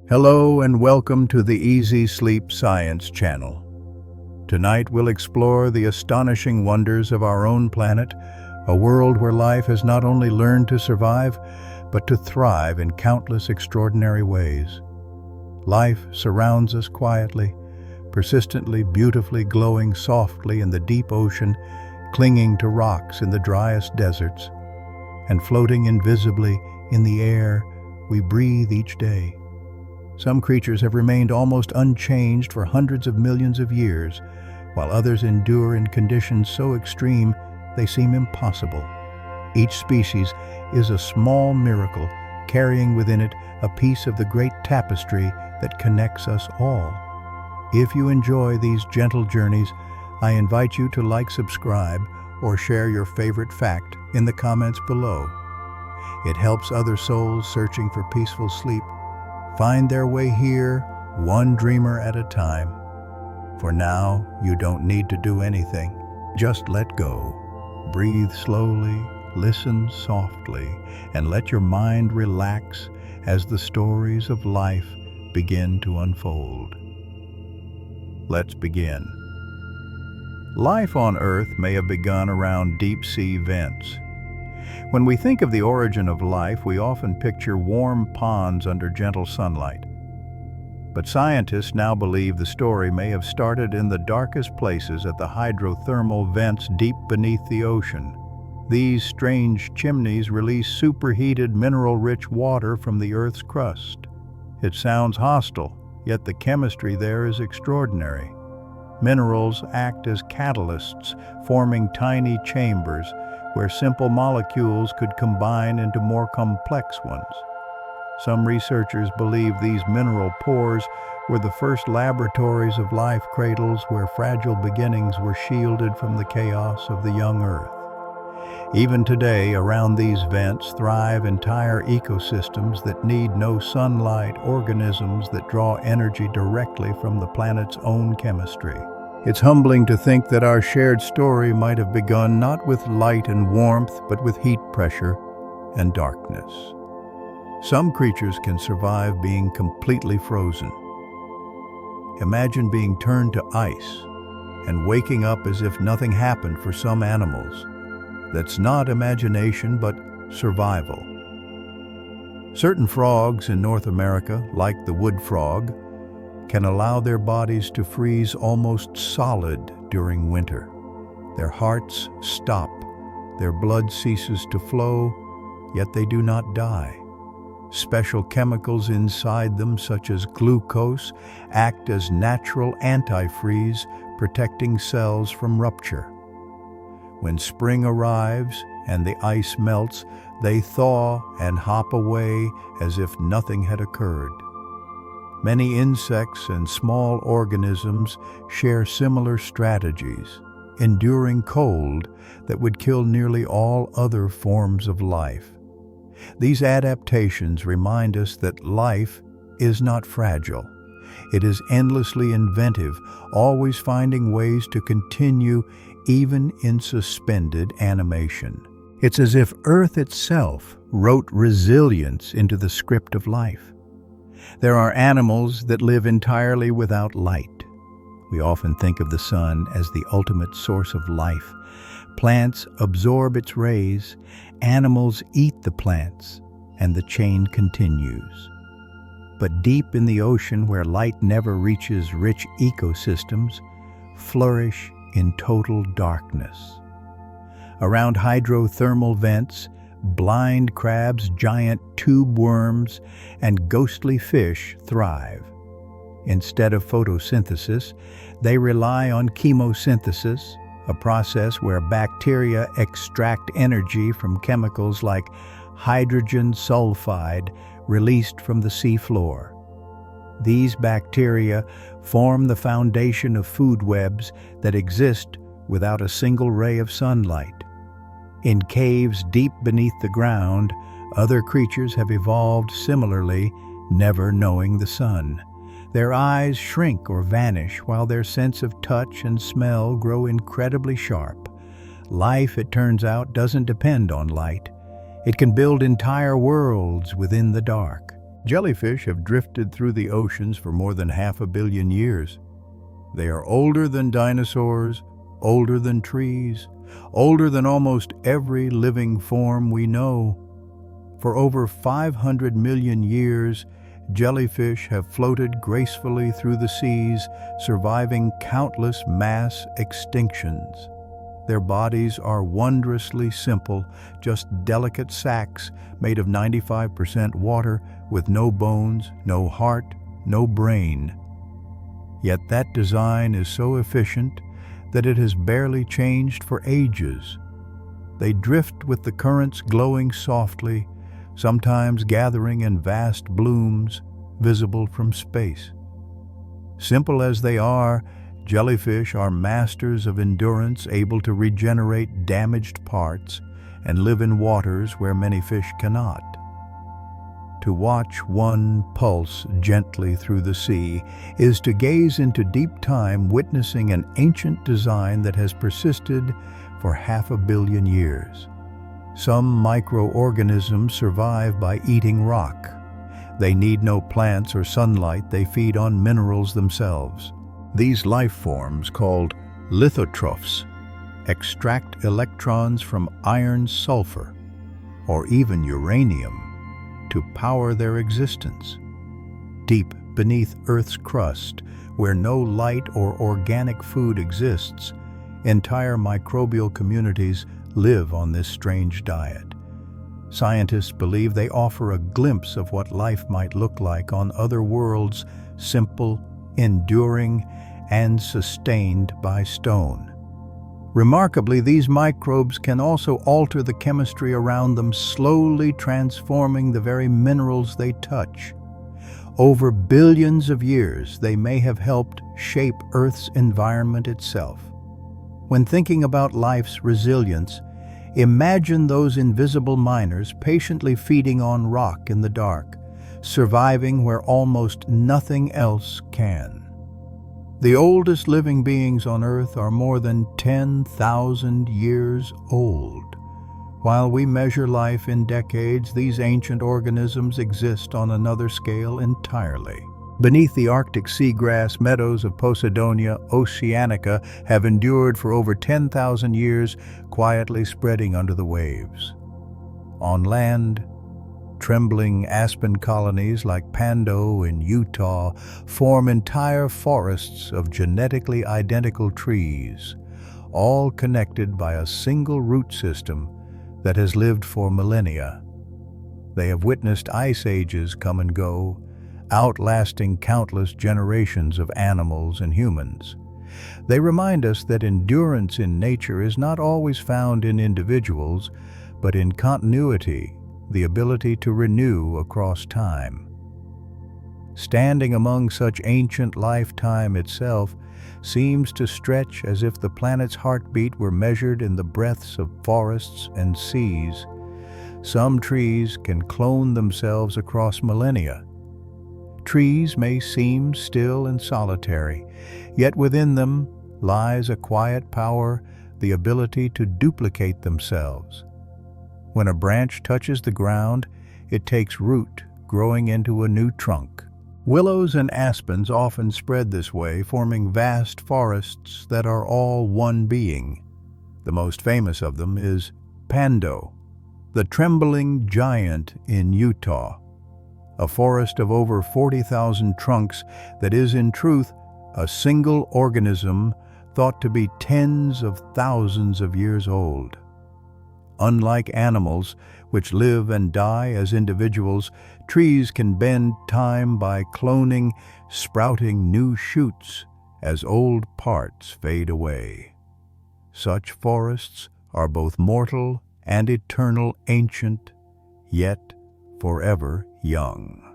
Hello and welcome to the Easy Sleep Science channel. Tonight we'll explore the astonishing wonders of our own planet, a world where life has not only learned to survive, but to thrive in countless extraordinary ways. Life surrounds us quietly, persistently, beautifully glowing softly in the deep ocean, clinging to rocks in the driest deserts, and floating invisibly in the air we breathe each day. Some creatures have remained almost unchanged for hundreds of millions of years, while others endure in conditions so extreme they seem impossible. Each species is a small miracle, carrying within it a piece of the great tapestry that connects us all. If you enjoy these gentle journeys, I invite you to like, subscribe, or share your favorite fact in the comments below. It helps other souls searching for peaceful sleep find their way here, one dreamer at a time. For now, you don't need to do anything. Just let go. Breathe slowly, listen softly, and let your mind relax as the stories of life begin to unfold. Let's begin. Life on Earth may have begun around deep-sea vents. When we think of the origin of life, we often picture warm ponds under gentle sunlight. But scientists now believe the story may have started in the darkest places at the hydrothermal vents deep beneath the ocean. These strange chimneys release superheated, mineral-rich water from the Earth's crust. It sounds hostile, yet the chemistry there is extraordinary. Minerals act as catalysts, forming tiny chambers where simple molecules could combine into more complex ones. Some researchers believe these mineral pores were the first laboratories of life cradles where fragile beginnings were shielded from the chaos of the young Earth. Even today, around these vents thrive entire ecosystems that need no sunlight, organisms that draw energy directly from the planet's own chemistry. It's humbling to think that our shared story might have begun not with light and warmth, but with heat, pressure, and darkness. Some creatures can survive being completely frozen. Imagine being turned to ice and waking up as if nothing happened for some animals. That's not imagination, but survival. Certain frogs in North America, like the wood frog, can allow their bodies to freeze almost solid during winter. Their hearts stop, their blood ceases to flow, yet they do not die. Special chemicals inside them, such as glucose, act as natural antifreeze, protecting cells from rupture. When spring arrives and the ice melts, they thaw and hop away as if nothing had occurred. Many insects and small organisms share similar strategies, enduring cold that would kill nearly all other forms of life. These adaptations remind us that life is not fragile. It is endlessly inventive, always finding ways to continue even in suspended animation. It's as if Earth itself wrote resilience into the script of life. There are animals that live entirely without light. We often think of the sun as the ultimate source of life. Plants absorb its rays, animals eat the plants, and the chain continues. But deep in the ocean, where light never reaches, rich ecosystems flourish in total darkness. Around hydrothermal vents, blind crabs, giant tube worms, and ghostly fish thrive. Instead of photosynthesis, they rely on chemosynthesis, a process where bacteria extract energy from chemicals like hydrogen sulfide released from the seafloor. These bacteria form the foundation of food webs that exist without a single ray of sunlight. In caves deep beneath the ground, other creatures have evolved similarly, never knowing the sun. Their eyes shrink or vanish while their sense of touch and smell grow incredibly sharp. Life, it turns out, doesn't depend on light. It can build entire worlds within the dark. Jellyfish have drifted through the oceans for more than 500 million years. They are older than dinosaurs, older than trees, older than almost every living form we know. For over 500 million years, jellyfish have floated gracefully through the seas, surviving countless mass extinctions. Their bodies are wondrously simple, just delicate sacs made of 95% water with no bones, no heart, no brain. Yet that design is so efficient that it has barely changed for ages. They drift with the currents glowing softly, sometimes gathering in vast blooms visible from space. Simple as they are, jellyfish are masters of endurance, able to regenerate damaged parts and live in waters where many fish cannot. To watch one pulse gently through the sea is to gaze into deep time, witnessing an ancient design that has persisted for 500 million years. Some microorganisms survive by eating rock. They need no plants or sunlight, they feed on minerals themselves. These life forms, called lithotrophs, extract electrons from iron, sulfur, or even uranium to power their existence. Deep beneath Earth's crust, where no light or organic food exists, entire microbial communities live on this strange diet. Scientists believe they offer a glimpse of what life might look like on other worlds, simple, enduring, and sustained by stone. Remarkably, these microbes can also alter the chemistry around them, slowly transforming the very minerals they touch. Over billions of years, they may have helped shape Earth's environment itself. When thinking about life's resilience, imagine those invisible miners patiently feeding on rock in the dark, surviving where almost nothing else can. The oldest living beings on Earth are more than 10,000 years old. While we measure life in decades, these ancient organisms exist on another scale entirely. Beneath the Arctic seagrass, meadows of Posidonia oceanica have endured for over 10,000 years, quietly spreading under the waves. On land, trembling aspen colonies like Pando in Utah form entire forests of genetically identical trees, all connected by a single root system that has lived for millennia. They have witnessed ice ages come and go, outlasting countless generations of animals and humans. They remind us that endurance in nature is not always found in individuals, but in continuity, the ability to renew across time. Standing among such ancient lifetime itself seems to stretch as if the planet's heartbeat were measured in the breaths of forests and seas. Some trees can clone themselves across millennia. Trees may seem still and solitary, yet within them lies a quiet power, the ability to duplicate themselves. When a branch touches the ground, it takes root, growing into a new trunk. Willows and aspens often spread this way, forming vast forests that are all one being. The most famous of them is Pando, the trembling giant in Utah, a forest of over 40,000 trunks that is in truth a single organism thought to be tens of thousands of years old. Unlike animals, which live and die as individuals, trees can bend time by cloning, sprouting new shoots as old parts fade away. Such forests are both mortal and eternal, ancient, yet forever young.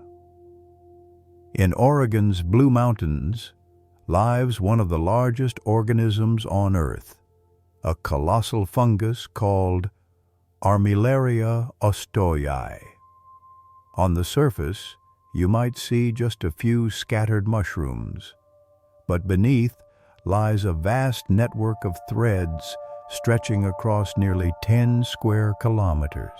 In Oregon's Blue Mountains lives one of the largest organisms on Earth, a colossal fungus called Armillaria ostoyi. On the surface, you might see just a few scattered mushrooms, but beneath lies a vast network of threads stretching across nearly 10 square kilometers.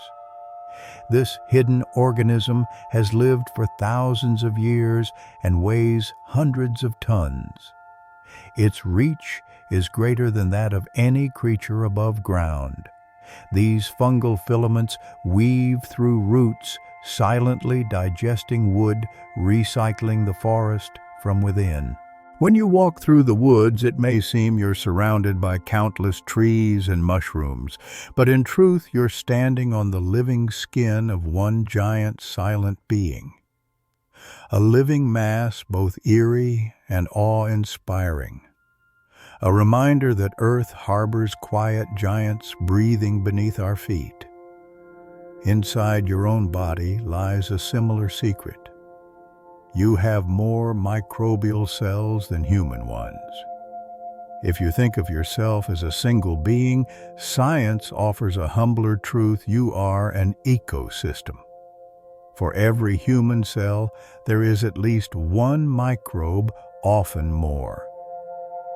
This hidden organism has lived for thousands of years and weighs hundreds of tons. Its reach is greater than that of any creature above ground. These fungal filaments weave through roots, silently digesting wood, recycling the forest from within. When you walk through the woods, it may seem you're surrounded by countless trees and mushrooms, but in truth, you're standing on the living skin of one giant silent being. A living mass both eerie and awe-inspiring. A reminder that Earth harbors quiet giants breathing beneath our feet. Inside your own body lies a similar secret. You have more microbial cells than human ones. If you think of yourself as a single being, science offers a humbler truth: you are an ecosystem. For every human cell, there is at least one microbe, often more.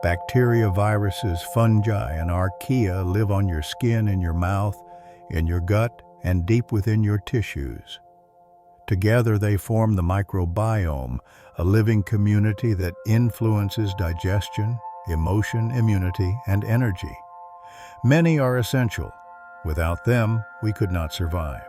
Bacteria, viruses, fungi, and archaea live on your skin, in your mouth, in your gut, and deep within your tissues. Together they form the microbiome, a living community that influences digestion, emotion, immunity, and energy. Many are essential. Without them, we could not survive.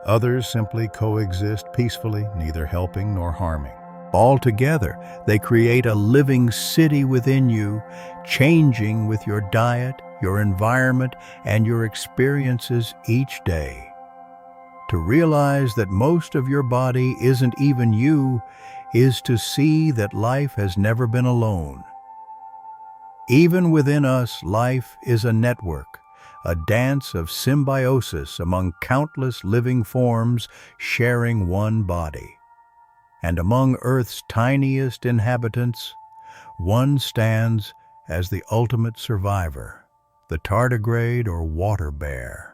Others simply coexist peacefully, neither helping nor harming. Altogether, they create a living city within you, changing with your diet, your environment, and your experiences each day. To realize that most of your body isn't even you is to see that life has never been alone. Even within us, life is a network, a dance of symbiosis among countless living forms sharing one body. And among Earth's tiniest inhabitants, one stands as the ultimate survivor, the tardigrade or water bear.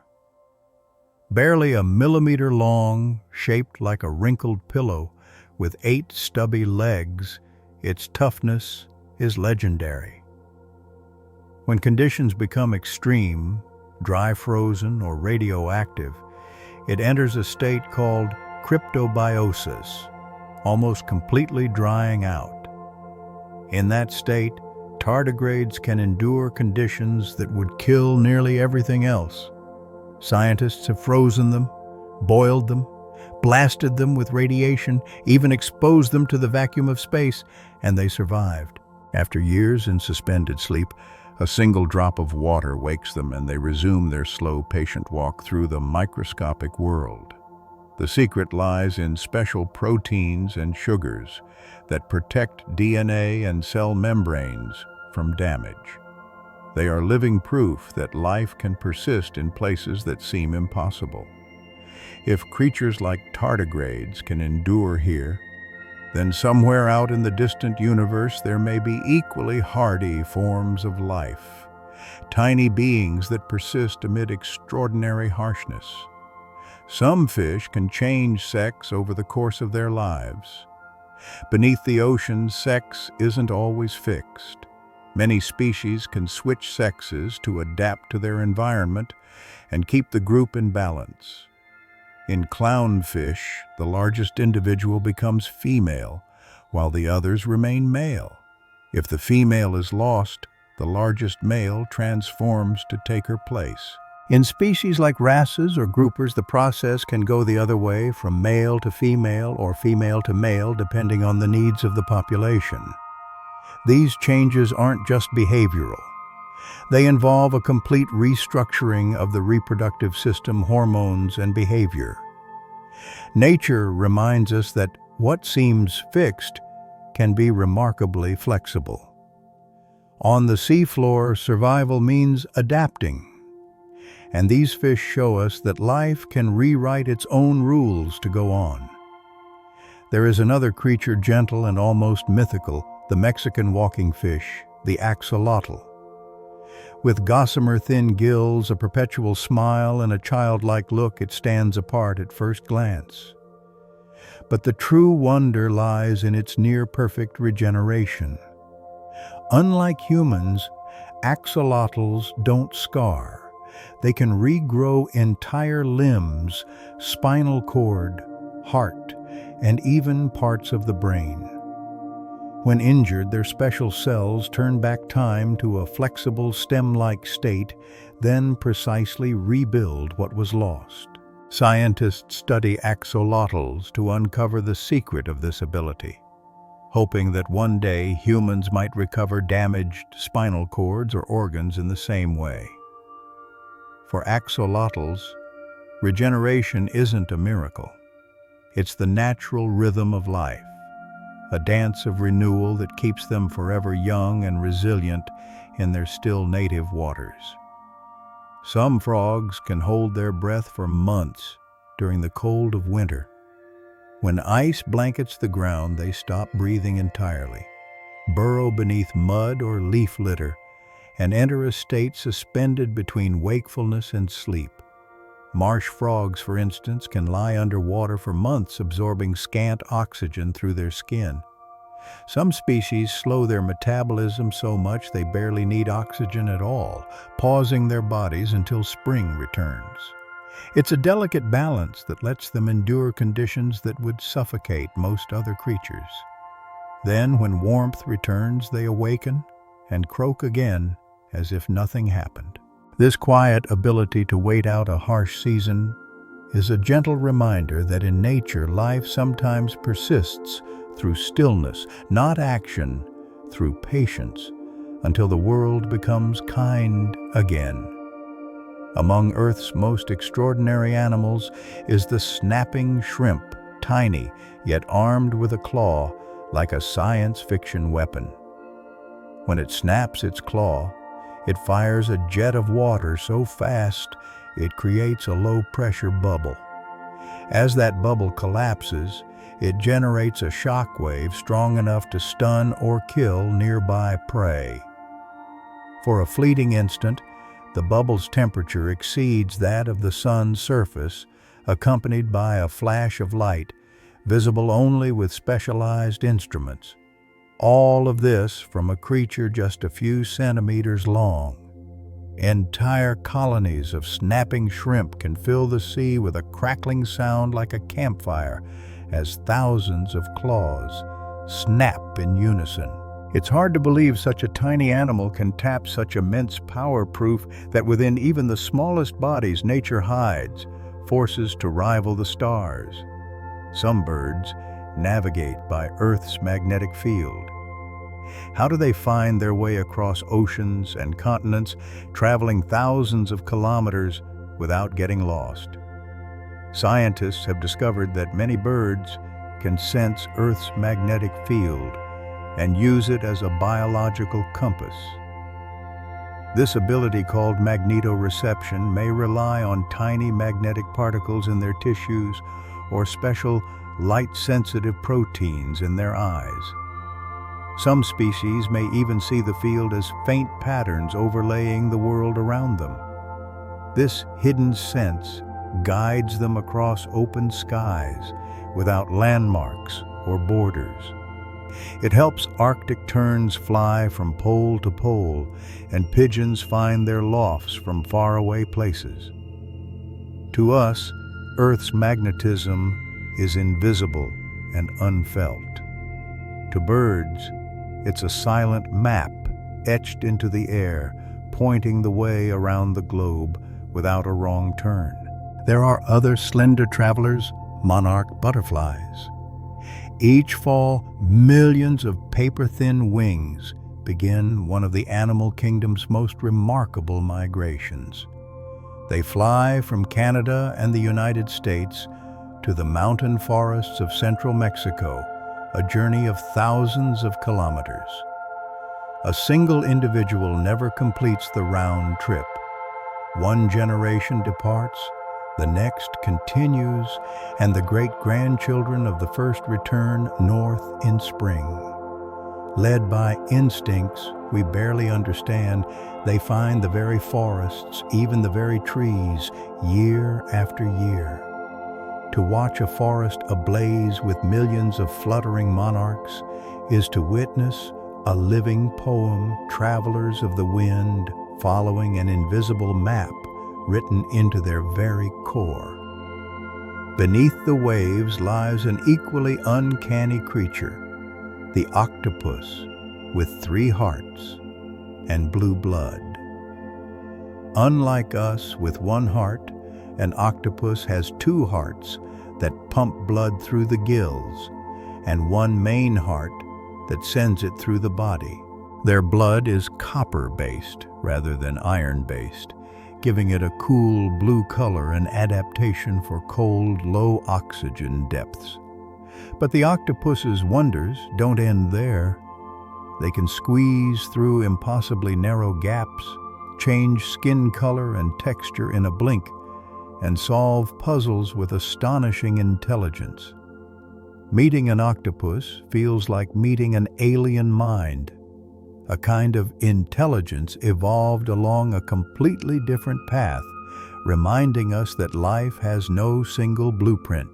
Barely a millimeter long, shaped like a wrinkled pillow, with 8 stubby legs, its toughness is legendary. When conditions become extreme, dry frozen or radioactive, it enters a state called cryptobiosis, almost completely drying out. In that state, tardigrades can endure conditions that would kill nearly everything else. Scientists have frozen them, boiled them, blasted them with radiation, even exposed them to the vacuum of space, and they survived. After years in suspended sleep, a single drop of water wakes them and they resume their slow, patient walk through the microscopic world. The secret lies in special proteins and sugars that protect DNA and cell membranes from damage. They are living proof that life can persist in places that seem impossible. If creatures like tardigrades can endure here, then somewhere out in the distant universe there may be equally hardy forms of life, tiny beings that persist amid extraordinary harshness. Some fish can change sex over the course of their lives. Beneath the ocean, sex isn't always fixed. Many species can switch sexes to adapt to their environment and keep the group in balance. In clownfish, the largest individual becomes female, while the others remain male. If the female is lost, the largest male transforms to take her place. In species like wrasses or groupers, the process can go the other way, from male to female or female to male, depending on the needs of the population. These changes aren't just behavioral. They involve a complete restructuring of the reproductive system, hormones, and behavior. Nature reminds us that what seems fixed can be remarkably flexible. On the seafloor, survival means adapting. And these fish show us that life can rewrite its own rules to go on. There is another creature, gentle and almost mythical, the Mexican walking fish, the axolotl. With gossamer thin gills, a perpetual smile, and a childlike look, it stands apart at first glance. But the true wonder lies in its near-perfect regeneration. Unlike humans, axolotls don't scar. They can regrow entire limbs, spinal cord, heart, and even parts of the brain. When injured, their special cells turn back time to a flexible stem-like state, then precisely rebuild what was lost. Scientists study axolotls to uncover the secret of this ability, hoping that one day humans might recover damaged spinal cords or organs in the same way. For axolotls, regeneration isn't a miracle. It's the natural rhythm of life, a dance of renewal that keeps them forever young and resilient in their still native waters. Some frogs can hold their breath for months during the cold of winter. When ice blankets the ground, they stop breathing entirely, burrow beneath mud or leaf litter, and enter a state suspended between wakefulness and sleep. Marsh frogs, for instance, can lie underwater for months, absorbing scant oxygen through their skin. Some species slow their metabolism so much they barely need oxygen at all, pausing their bodies until spring returns. It's a delicate balance that lets them endure conditions that would suffocate most other creatures. Then, when warmth returns, they awaken and croak again as if nothing happened. This quiet ability to wait out a harsh season is a gentle reminder that in nature life sometimes persists through stillness, not action, through patience, until the world becomes kind again. Among Earth's most extraordinary animals is the snapping shrimp, tiny, yet armed with a claw like a science fiction weapon. When it snaps its claw, it fires a jet of water so fast it creates a low-pressure bubble. As that bubble collapses, it generates a shock wave strong enough to stun or kill nearby prey. For a fleeting instant, the bubble's temperature exceeds that of the sun's surface, accompanied by a flash of light, visible only with specialized instruments. All of this from a creature just a few centimeters long. Entire colonies of snapping shrimp can fill the sea with a crackling sound like a campfire as thousands of claws snap in unison. It's hard to believe such a tiny animal can tap such immense power, proof that within even the smallest bodies nature hides forces to rival the stars. Some birds navigate by Earth's magnetic field. How do they find their way across oceans and continents, traveling thousands of kilometers without getting lost? Scientists have discovered that many birds can sense Earth's magnetic field and use it as a biological compass. This ability, called magnetoreception, may rely on tiny magnetic particles in their tissues or special light-sensitive proteins in their eyes. Some species may even see the field as faint patterns overlaying the world around them. This hidden sense guides them across open skies without landmarks or borders. It helps Arctic terns fly from pole to pole and pigeons find their lofts from faraway places. To us, Earth's magnetism is invisible and unfelt. To birds, it's a silent map etched into the air, pointing the way around the globe without a wrong turn. There are other slender travelers, monarch butterflies. Each fall, millions of paper-thin wings begin one of the animal kingdom's most remarkable migrations. They fly from Canada and the United States to the mountain forests of central Mexico, a journey of thousands of kilometers. A single individual never completes the round trip. One generation departs, the next continues, and the great-grandchildren of the first return north in spring. Led by instincts we barely understand, they find the very forests, even the very trees, year after year. To watch a forest ablaze with millions of fluttering monarchs is to witness a living poem, travelers of the wind following an invisible map written into their very core. Beneath the waves lies an equally uncanny creature, the octopus, with 3 hearts and blue blood. Unlike us with 1 heart, an octopus has 2 hearts that pump blood through the gills, and 1 main heart that sends it through the body. Their blood is copper-based rather than iron-based, giving it a cool blue color and adaptation for cold, low-oxygen depths. But the octopus's wonders don't end there. They can squeeze through impossibly narrow gaps, change skin color and texture in a blink, and solve puzzles with astonishing intelligence. Meeting an octopus feels like meeting an alien mind. A kind of intelligence evolved along a completely different path, reminding us that life has no single blueprint.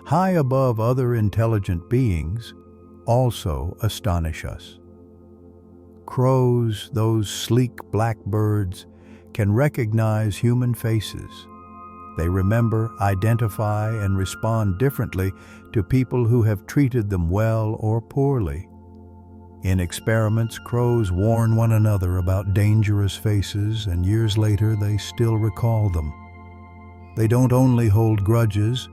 High above other intelligent beings also astonish us. Crows, those sleek black birds, can recognize human faces. They remember, identify, and respond differently to people who have treated them well or poorly. In experiments, crows warn one another about dangerous faces, and years later they still recall them. They don't only hold grudges,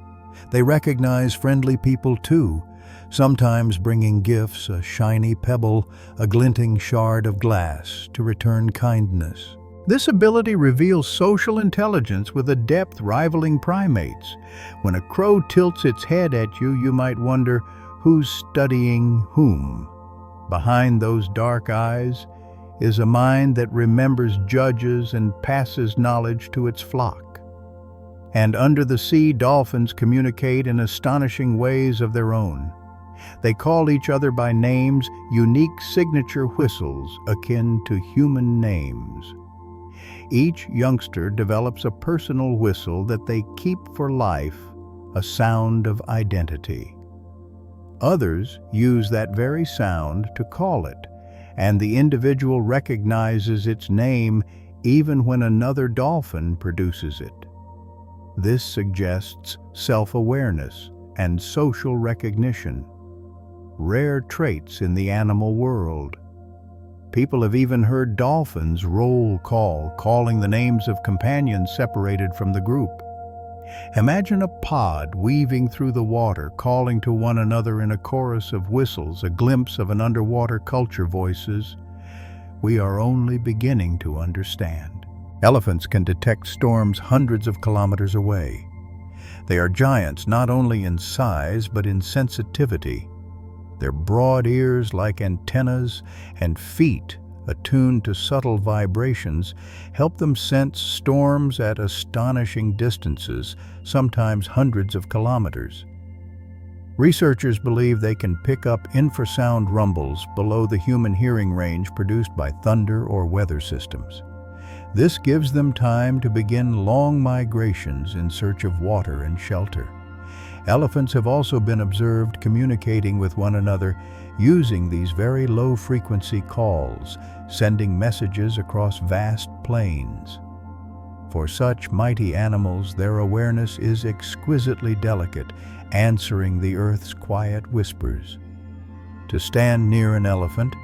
they recognize friendly people too, sometimes bringing gifts, a shiny pebble, a glinting shard of glass, to return kindness. This ability reveals social intelligence with a depth rivaling primates. When a crow tilts its head at you, you might wonder who's studying whom. Behind those dark eyes is a mind that remembers, judges, and passes knowledge to its flock. And under the sea, dolphins communicate in astonishing ways of their own. They call each other by names, unique signature whistles akin to human names. Each youngster develops a personal whistle that they keep for life, a sound of identity. Others use that very sound to call it, and the individual recognizes its name even when another dolphin produces it. This suggests self-awareness and social recognition, rare traits in the animal world. People have even heard dolphins roll call, calling the names of companions separated from the group. Imagine a pod weaving through the water, calling to one another in a chorus of whistles, a glimpse of an underwater culture voices we are only beginning to understand. Elephants can detect storms hundreds of kilometers away. They are giants not only in size but in sensitivity. Their broad ears like antennas and feet attuned to subtle vibrations help them sense storms at astonishing distances, sometimes hundreds of kilometers. Researchers believe they can pick up infrasound rumbles below the human hearing range produced by thunder or weather systems. This gives them time to begin long migrations in search of water and shelter. Elephants have also been observed communicating with one another using these very low-frequency calls, sending messages across vast plains. For such mighty animals, their awareness is exquisitely delicate, answering the earth's quiet whispers. To stand near an elephant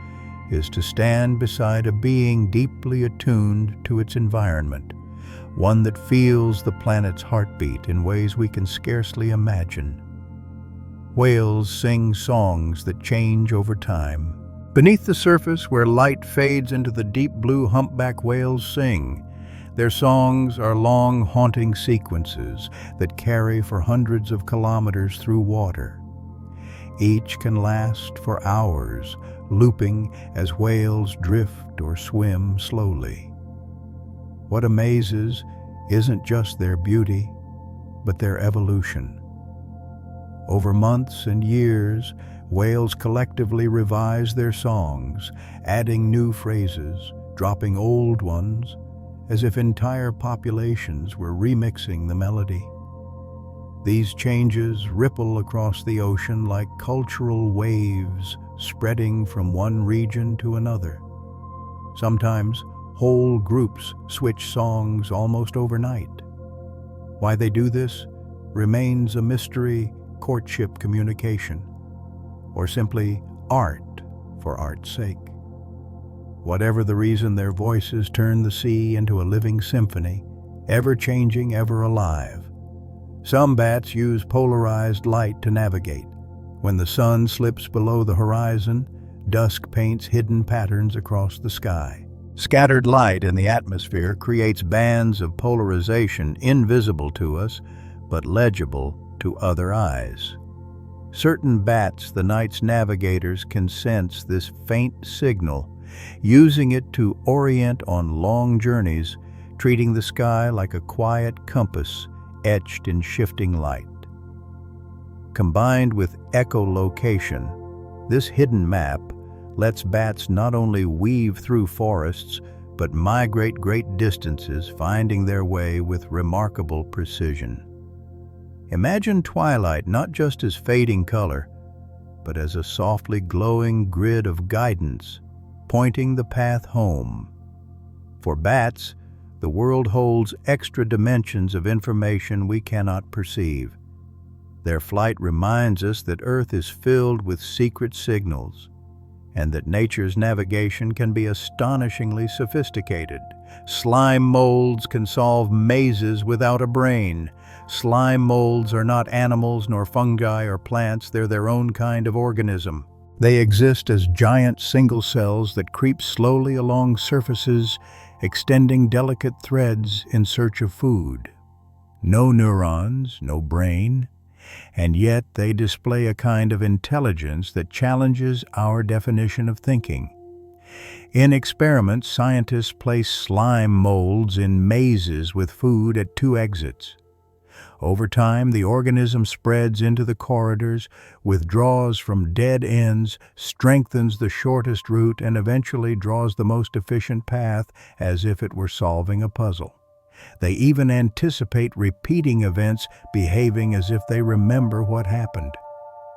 is to stand beside a being deeply attuned to its environment, one that feels the planet's heartbeat in ways we can scarcely imagine. Whales sing songs that change over time. Beneath the surface, where light fades into the deep blue, humpback whales sing. Their songs are long, haunting sequences that carry for hundreds of kilometers through water. Each can last for hours, looping as whales drift or swim slowly. What amazes isn't just their beauty, but their evolution. Over months and years, whales collectively revise their songs, adding new phrases, dropping old ones, as if entire populations were remixing the melody. These changes ripple across the ocean like cultural waves, spreading from one region to another. Sometimes, Whole groups switch songs almost overnight. Why they do this remains a mystery, courtship communication, or simply art for art's sake. Whatever the reason, their voices turn the sea into a living symphony, ever-changing, ever alive. Some bats use polarized light to navigate. When the sun slips below the horizon, dusk paints hidden patterns across the sky. Scattered light in the atmosphere creates bands of polarization invisible to us, but legible to other eyes. Certain bats, the night's navigators, can sense this faint signal, using it to orient on long journeys, treating the sky like a quiet compass etched in shifting light. Combined with echolocation, this hidden map lets bats not only weave through forests, but migrate great distances, finding their way with remarkable precision. Imagine twilight not just as fading color, but as a softly glowing grid of guidance, pointing the path home. For bats, the world holds extra dimensions of information we cannot perceive. Their flight reminds us that Earth is filled with secret signals, and that nature's navigation can be astonishingly sophisticated. Slime molds can solve mazes without a brain. Slime molds are not animals nor fungi or plants, they're their own kind of organism. They exist as giant single cells that creep slowly along surfaces, extending delicate threads in search of food. No neurons, no brain, and yet they display a kind of intelligence that challenges our definition of thinking. In experiments, scientists place slime molds in mazes with food at 2 exits. Over time, the organism spreads into the corridors, withdraws from dead ends, strengthens the shortest route, and eventually draws the most efficient path, as if it were solving a puzzle. They even anticipate repeating events, behaving as if they remember what happened.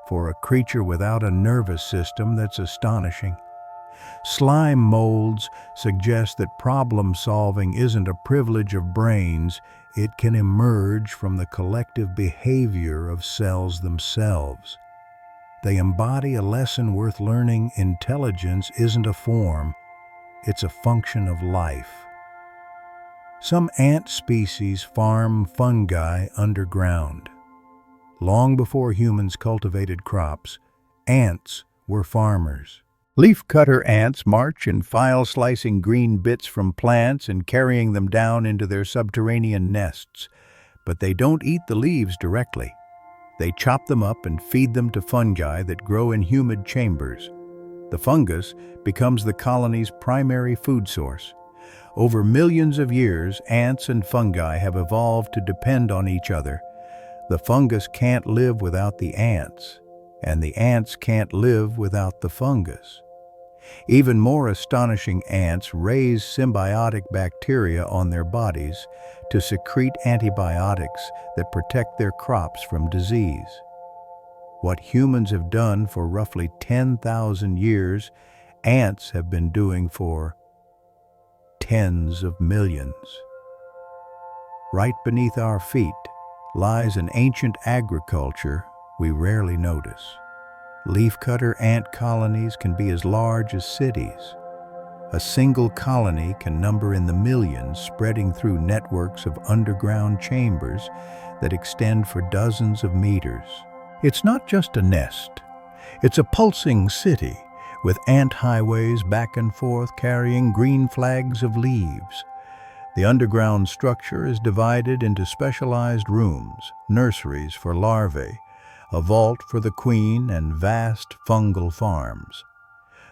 For a creature without a nervous system, that's astonishing. Slime molds suggest that problem-solving isn't a privilege of brains, it can emerge from the collective behavior of cells themselves. They embody a lesson worth learning. Intelligence isn't a form, it's a function of life. Some ant species farm fungi underground. Long before humans cultivated crops, ants were farmers. Leafcutter ants march in file, slicing green bits from plants and carrying them down into their subterranean nests. But they don't eat the leaves directly. They chop them up and feed them to fungi that grow in humid chambers. The fungus becomes the colony's primary food source. Over millions of years, ants and fungi have evolved to depend on each other. The fungus can't live without the ants, and the ants can't live without the fungus. Even more astonishing, ants raise symbiotic bacteria on their bodies to secrete antibiotics that protect their crops from disease. What humans have done for roughly 10,000 years, ants have been doing for tens of millions. Right beneath our feet lies an ancient agriculture we rarely notice. Leafcutter ant colonies can be as large as cities. A single colony can number in the millions, spreading through networks of underground chambers that extend for dozens of meters. It's not just a nest. It's a pulsing city with ant highways back and forth carrying green flags of leaves. The underground structure is divided into specialized rooms, nurseries for larvae, a vault for the queen, and vast fungal farms.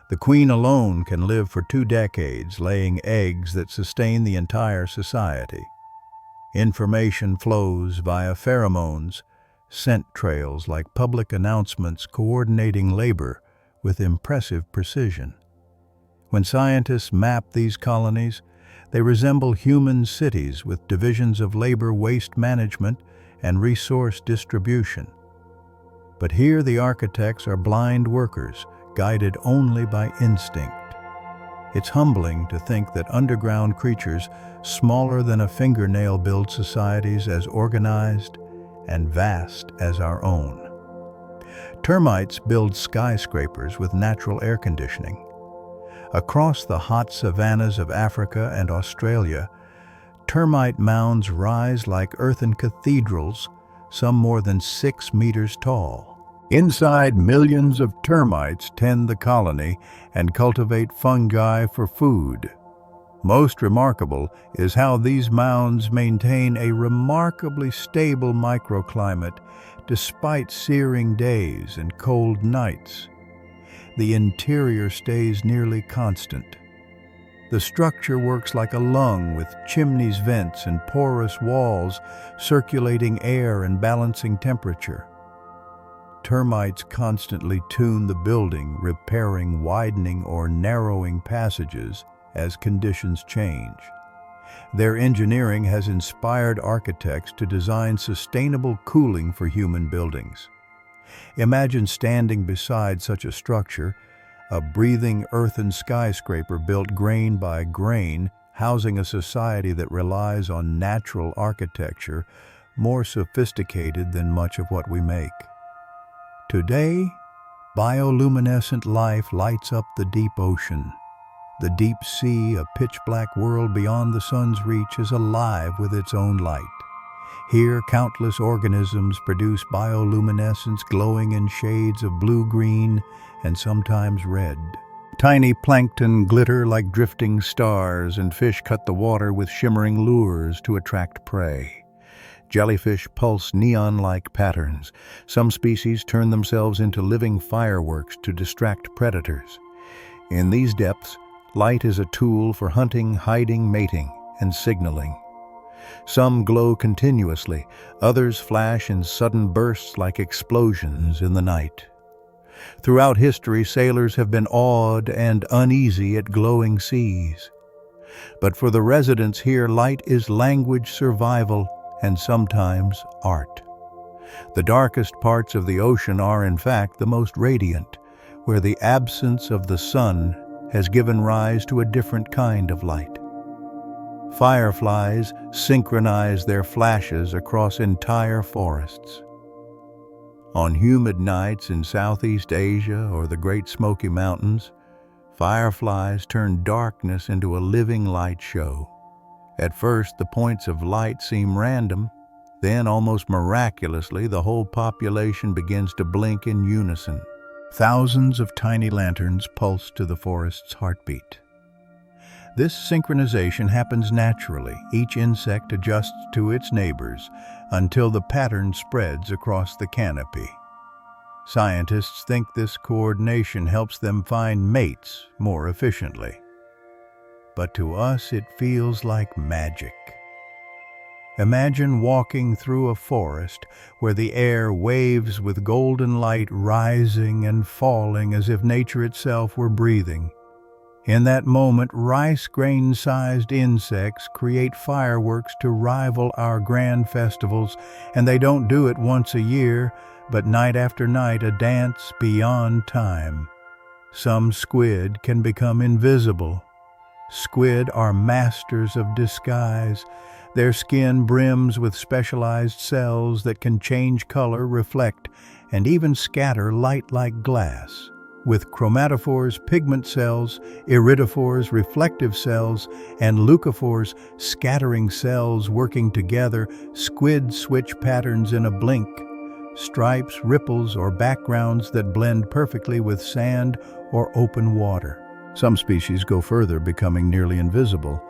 The queen alone can live for 2 decades, laying eggs that sustain the entire society. Information flows via pheromones, scent trails like public announcements, coordinating labor with impressive precision. When scientists map these colonies, they resemble human cities with divisions of labor, waste management, and resource distribution. But here the architects are blind workers, guided only by instinct. It's humbling to think that underground creatures smaller than a fingernail build societies as organized and vast as our own. Termites build skyscrapers with natural air conditioning. Across the hot savannas of Africa and Australia, termite mounds rise like earthen cathedrals, some more than 6 meters tall. Inside, millions of termites tend the colony and cultivate fungi for food. Most remarkable is how these mounds maintain a remarkably stable microclimate despite searing days and cold nights. The interior stays nearly constant. The structure works like a lung with chimneys, vents, and porous walls circulating air and balancing temperature. Termites constantly tune the building, repairing widening or narrowing passages as conditions change. Their engineering has inspired architects to design sustainable cooling for human buildings. Imagine standing beside such a structure, a breathing earthen skyscraper built grain by grain, housing a society that relies on natural architecture, more sophisticated than much of what we make. Today, bioluminescent life lights up the deep ocean. The deep sea, a pitch-black world beyond the sun's reach, is alive with its own light. Here, countless organisms produce bioluminescence glowing in shades of blue-green and sometimes red. Tiny plankton glitter like drifting stars, and fish cut the water with shimmering lures to attract prey. Jellyfish pulse neon-like patterns. Some species turn themselves into living fireworks to distract predators. In these depths, light is a tool for hunting, hiding, mating, and signaling. Some glow continuously, others flash in sudden bursts like explosions in the night. Throughout history, sailors have been awed and uneasy at glowing seas. But for the residents here, light is language, survival, and sometimes art. The darkest parts of the ocean are, in fact, the most radiant, where the absence of the sun has given rise to a different kind of light. Fireflies synchronize their flashes across entire forests. On humid nights in Southeast Asia or the Great Smoky Mountains, fireflies turn darkness into a living light show. At first, the points of light seem random. Then, almost miraculously, the whole population begins to blink in unison. Thousands of tiny lanterns pulse to the forest's heartbeat. This synchronization happens naturally. Each insect adjusts to its neighbors until the pattern spreads across the canopy. Scientists think this coordination helps them find mates more efficiently. But to us, it feels like magic. Imagine walking through a forest where the air waves with golden light rising and falling as if nature itself were breathing. In that moment, rice grain-sized insects create fireworks to rival our grand festivals, and they don't do it once a year, but night after night, a dance beyond time. Some squid can become invisible. Squid are masters of disguise. Their skin brims with specialized cells that can change color, reflect, and even scatter light like glass. With chromatophores, pigment cells, iridophores, reflective cells, and leucophores, scattering cells working together, squid switch patterns in a blink. Stripes, ripples, or backgrounds that blend perfectly with sand or open water. Some species go further, becoming nearly invisible.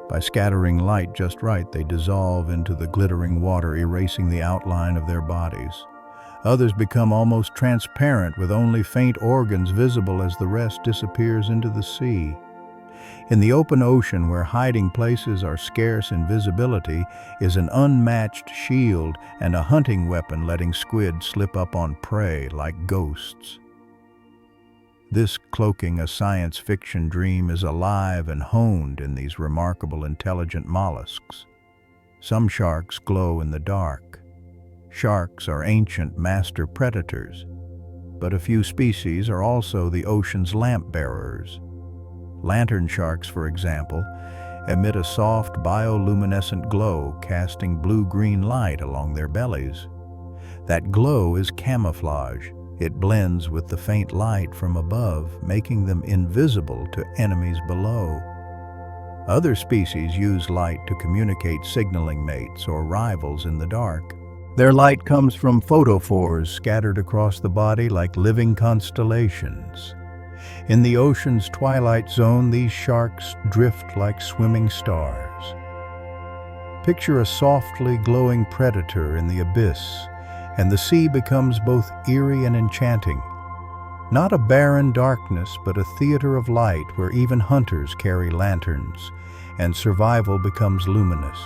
By scattering light just right, they dissolve into the glittering water, erasing the outline of their bodies. Others become almost transparent, with only faint organs visible as the rest disappears into the sea. In the open ocean, where hiding places are scarce in visibility, is an unmatched shield and a hunting weapon, letting squid slip up on prey like ghosts. This cloaking a science fiction dream is alive and honed in these remarkable intelligent mollusks. Some sharks glow in the dark. Sharks are ancient master predators, but a few species are also the ocean's lamp bearers. Lantern sharks, for example, emit a soft bioluminescent glow, casting blue-green light along their bellies. That glow is camouflage. It blends with the faint light from above, making them invisible to enemies below. Other species use light to communicate, signaling mates or rivals in the dark. Their light comes from photophores scattered across the body like living constellations. In the ocean's twilight zone, these sharks drift like swimming stars. Picture a softly glowing predator in the abyss, and the sea becomes both eerie and enchanting. Not a barren darkness, but a theater of light where even hunters carry lanterns, and survival becomes luminous.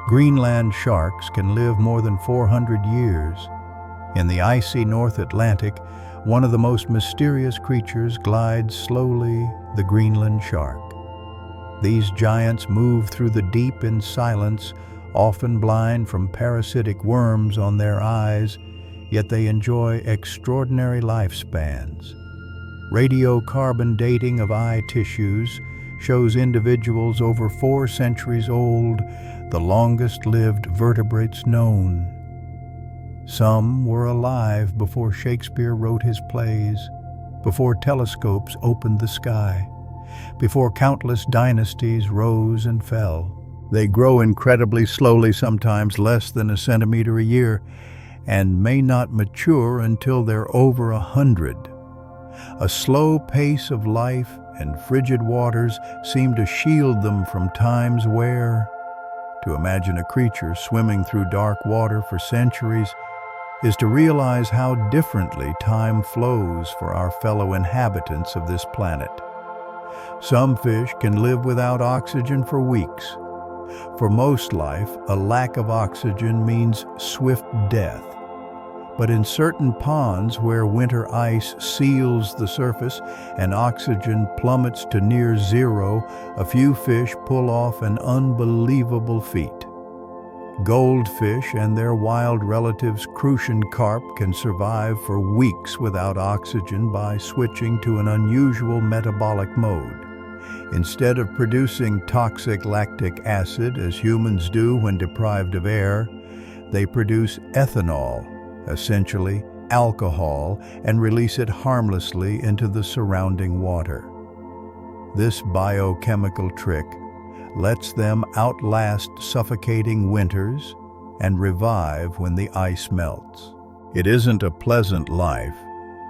Greenland sharks can live more than 400 years. In the icy North Atlantic, one of the most mysterious creatures glides slowly, the Greenland shark. These giants move through the deep in silence, often blind from parasitic worms on their eyes, yet they enjoy extraordinary lifespans. Radiocarbon dating of eye tissues shows individuals over 4 centuries old, the longest-lived vertebrates known. Some were alive before Shakespeare wrote his plays, before telescopes opened the sky, before countless dynasties rose and fell. They grow incredibly slowly, sometimes less than a centimeter a year, and may not mature until they're over 100. A slow pace of life and frigid waters seem to shield them from time's wear. To imagine a creature swimming through dark water for centuries is to realize how differently time flows for our fellow inhabitants of this planet. Some fish can live without oxygen for weeks. For most life, a lack of oxygen means swift death. But in certain ponds where winter ice seals the surface and oxygen plummets to near zero, a few fish pull off an unbelievable feat. Goldfish and their wild relatives crucian carp can survive for weeks without oxygen by switching to an unusual metabolic mode. Instead of producing toxic lactic acid as humans do when deprived of air, they produce ethanol, essentially alcohol, and release it harmlessly into the surrounding water. This biochemical trick lets them outlast suffocating winters and revive when the ice melts. It isn't a pleasant life,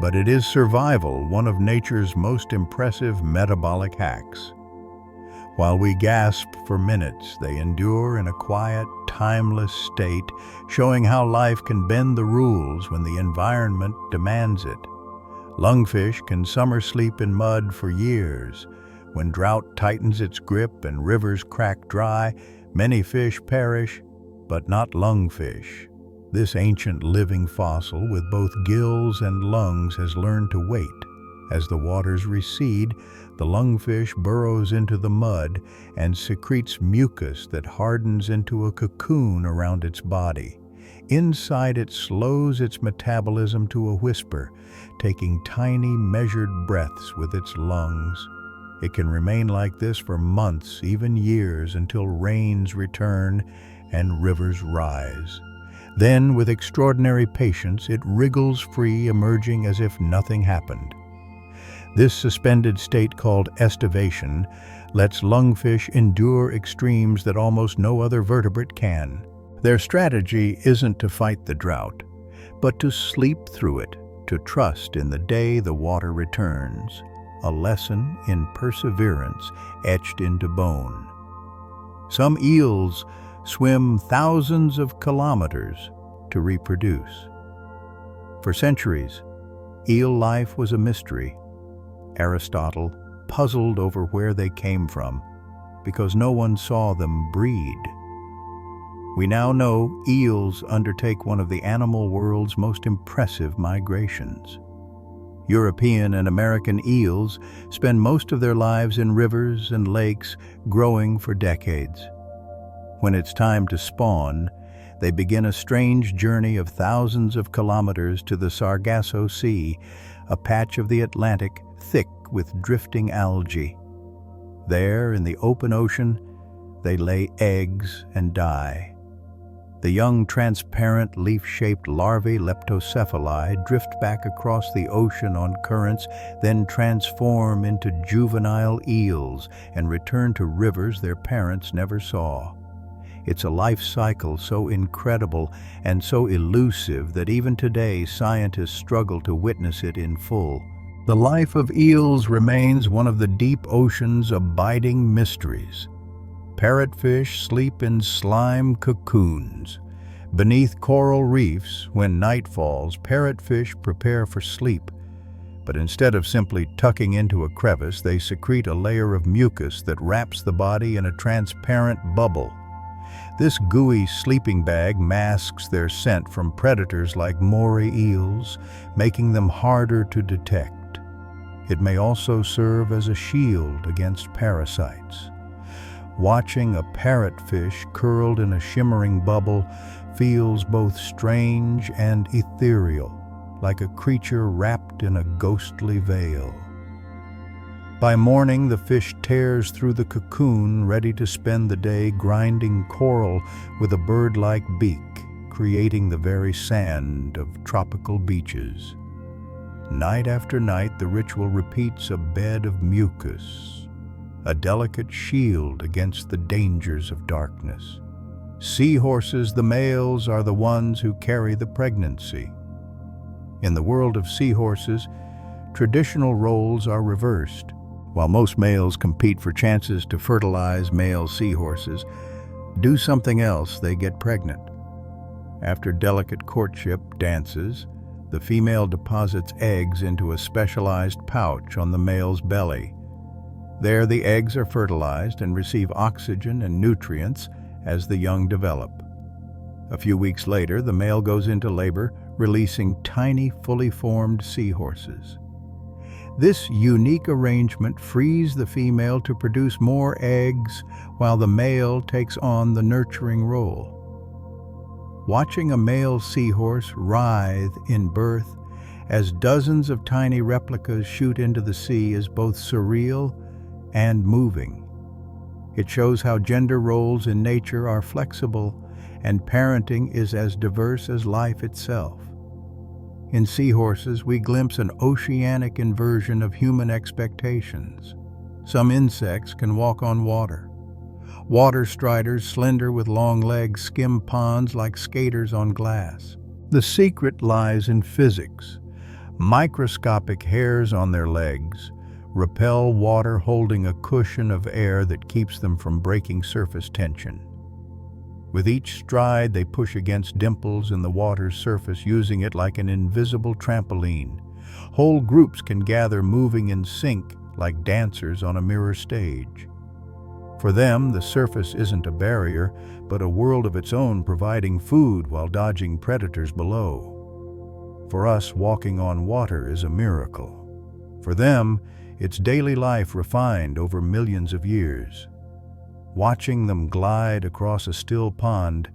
but it is survival, one of nature's most impressive metabolic hacks. While we gasp for minutes, they endure in a quiet, timeless state, showing how life can bend the rules when the environment demands it. Lungfish can summer sleep in mud for years. When drought tightens its grip and rivers crack dry, many fish perish, but not lungfish. This ancient living fossil with both gills and lungs has learned to wait. As the waters recede, the lungfish burrows into the mud and secretes mucus that hardens into a cocoon around its body. Inside, it slows its metabolism to a whisper, taking tiny, measured breaths with its lungs. It can remain like this for months, even years, until rains return and rivers rise. Then, with extraordinary patience, it wriggles free, emerging as if nothing happened. This suspended state, called estivation, lets lungfish endure extremes that almost no other vertebrate can. Their strategy isn't to fight the drought, but to sleep through it, to trust in the day the water returns. A lesson in perseverance etched into bone. Some eels swim thousands of kilometers to reproduce. For centuries, eel life was a mystery. Aristotle puzzled over where they came from because no one saw them breed. We now know eels undertake one of the animal world's most impressive migrations. European and American eels spend most of their lives in rivers and lakes, growing for decades. When it's time to spawn, they begin a strange journey of thousands of kilometers to the Sargasso Sea, a patch of the Atlantic thick with drifting algae. There, in the open ocean, they lay eggs and die. The young, transparent, leaf-shaped larvae, leptocephali, drift back across the ocean on currents, then transform into juvenile eels and return to rivers their parents never saw. It's a life cycle so incredible and so elusive that even today scientists struggle to witness it in full. The life of eels remains one of the deep ocean's abiding mysteries. Parrotfish sleep in slime cocoons. Beneath coral reefs, when night falls, parrotfish prepare for sleep. But instead of simply tucking into a crevice, they secrete a layer of mucus that wraps the body in a transparent bubble. This gooey sleeping bag masks their scent from predators like moray eels, making them harder to detect. It may also serve as a shield against parasites. Watching a parrotfish curled in a shimmering bubble feels both strange and ethereal, like a creature wrapped in a ghostly veil. By morning, the fish tears through the cocoon, ready to spend the day grinding coral with a bird-like beak, creating the very sand of tropical beaches. Night after night, the ritual repeats, a bed of mucus, a delicate shield against the dangers of darkness. Seahorses, the males, are the ones who carry the pregnancy. In the world of seahorses, traditional roles are reversed. While most males compete for chances to fertilize male seahorses, do something else, they get pregnant. After delicate courtship dances, the female deposits eggs into a specialized pouch on the male's belly. There, the eggs are fertilized and receive oxygen and nutrients as the young develop. A few weeks later, the male goes into labor, releasing tiny, fully formed seahorses. This unique arrangement frees the female to produce more eggs while the male takes on the nurturing role. Watching a male seahorse writhe in birth as dozens of tiny replicas shoot into the sea is both surreal and moving. It shows how gender roles in nature are flexible and parenting is as diverse as life itself. In seahorses, we glimpse an oceanic inversion of human expectations. Some insects can walk on water. Water striders, slender with long legs, skim ponds like skaters on glass. The secret lies in physics. Microscopic hairs on their legs repel water, holding a cushion of air that keeps them from breaking surface tension. With each stride, they push against dimples in the water's surface, using it like an invisible trampoline. Whole groups can gather, moving in sync like dancers on a mirror stage. For them, the surface isn't a barrier, but a world of its own, providing food while dodging predators below. For us, walking on water is a miracle. For them, it's daily life refined over millions of years. Watching them glide across a still pond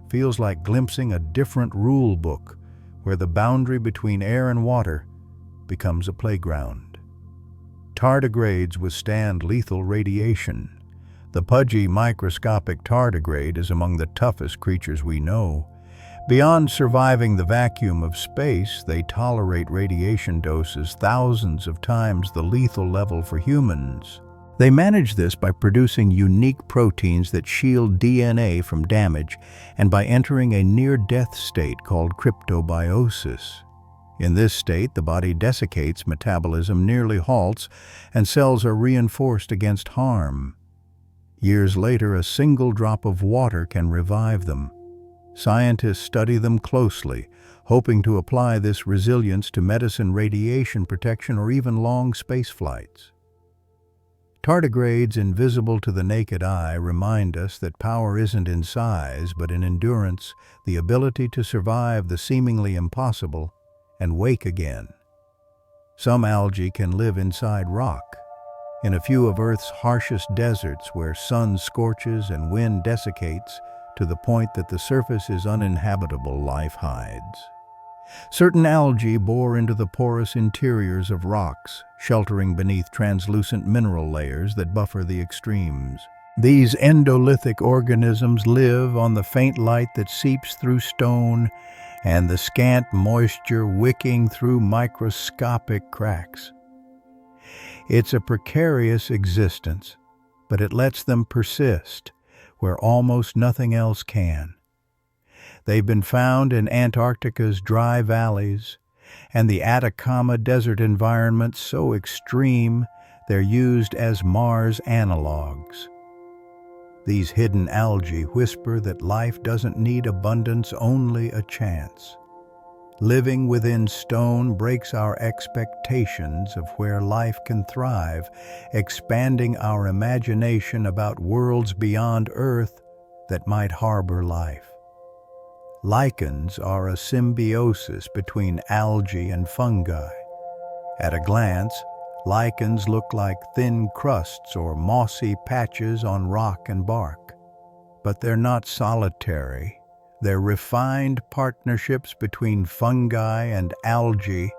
feels like glimpsing a different rule book where the boundary between air and water becomes a playground. Tardigrades withstand lethal radiation. The pudgy, microscopic tardigrade is among the toughest creatures we know. Beyond surviving the vacuum of space, they tolerate radiation doses thousands of times the lethal level for humans. They manage this by producing unique proteins that shield DNA from damage and by entering a near-death state called cryptobiosis. In this state, the body desiccates, metabolism nearly halts, and cells are reinforced against harm. Years later, a single drop of water can revive them. Scientists study them closely, hoping to apply this resilience to medicine, radiation protection, or even long space flights. Tardigrades, invisible to the naked eye, remind us that power isn't in size, but in endurance, the ability to survive the seemingly impossible and wake again. Some algae can live inside rock. In a few of Earth's harshest deserts, where sun scorches and wind desiccates to the point that the surface is uninhabitable, life hides. Certain algae bore into the porous interiors of rocks, sheltering beneath translucent mineral layers that buffer the extremes. These endolithic organisms live on the faint light that seeps through stone and the scant moisture wicking through microscopic cracks. It's a precarious existence, but it lets them persist where almost nothing else can. They've been found in Antarctica's dry valleys and the Atacama desert environments so extreme they're used as Mars analogs. These hidden algae whisper that life doesn't need abundance, only a chance. Living within stone breaks our expectations of where life can thrive, expanding our imagination about worlds beyond Earth that might harbor life. Lichens are a symbiosis between algae and fungi. At a glance, lichens look like thin crusts or mossy patches on rock and bark. But they're not solitary. They're refined partnerships between fungi and algae,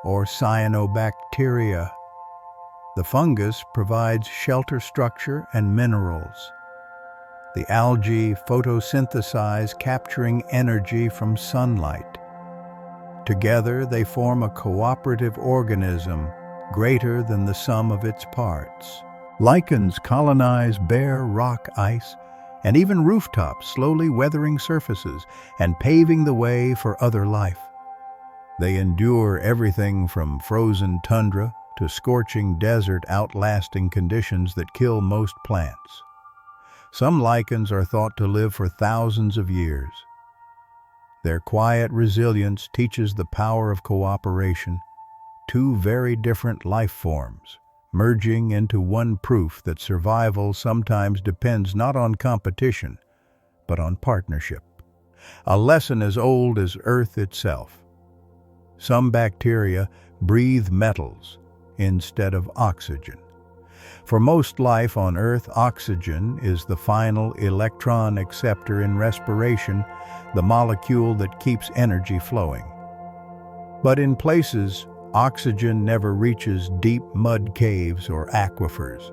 or cyanobacteria. The fungus provides shelter structure and minerals. The algae photosynthesize, capturing energy from sunlight. Together, they form a cooperative organism greater than the sum of its parts. Lichens colonize bare rock ice and even rooftops, slowly weathering surfaces and paving the way for other life. They endure everything from frozen tundra to scorching desert, outlasting conditions that kill most plants. Some lichens are thought to live for thousands of years. Their quiet resilience teaches the power of cooperation, two very different life forms, merging into one, proof that survival sometimes depends not on competition, but on partnership. A lesson as old as Earth itself. Some bacteria breathe metals instead of oxygen. For most life on Earth, oxygen is the final electron acceptor in respiration, the molecule that keeps energy flowing. But in places, oxygen never reaches deep mud caves or aquifers.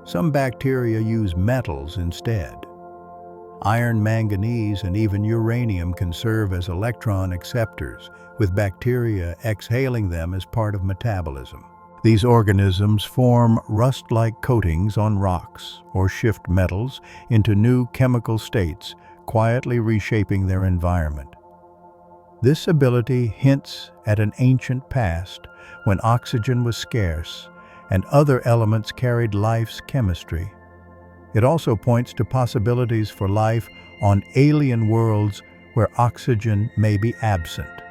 Some bacteria use metals instead. Iron, manganese, and even uranium can serve as electron acceptors, with bacteria exhaling them as part of metabolism. These organisms form rust-like coatings on rocks or shift metals into new chemical states, quietly reshaping their environment. This ability hints at an ancient past when oxygen was scarce and other elements carried life's chemistry. It also points to possibilities for life on alien worlds where oxygen may be absent.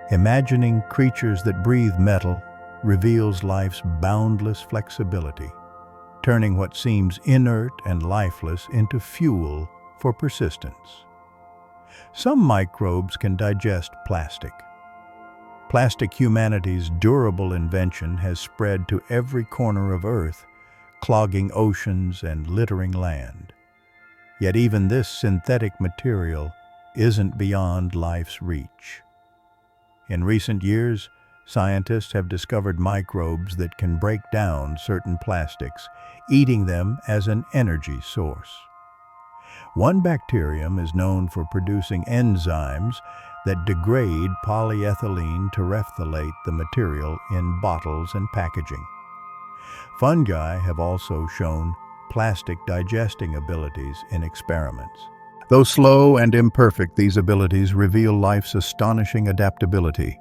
Imagining creatures that breathe metal reveals life's boundless flexibility, turning what seems inert and lifeless into fuel for persistence. Some microbes can digest plastic. Plastic, humanity's durable invention, has spread to every corner of Earth, clogging oceans and littering land. Yet even this synthetic material isn't beyond life's reach. In recent years, scientists have discovered microbes that can break down certain plastics, eating them as an energy source. One bacterium is known for producing enzymes that degrade polyethylene terephthalate, the material in bottles and packaging. Fungi have also shown plastic digesting abilities in experiments. Though slow and imperfect, these abilities reveal life's astonishing adaptability.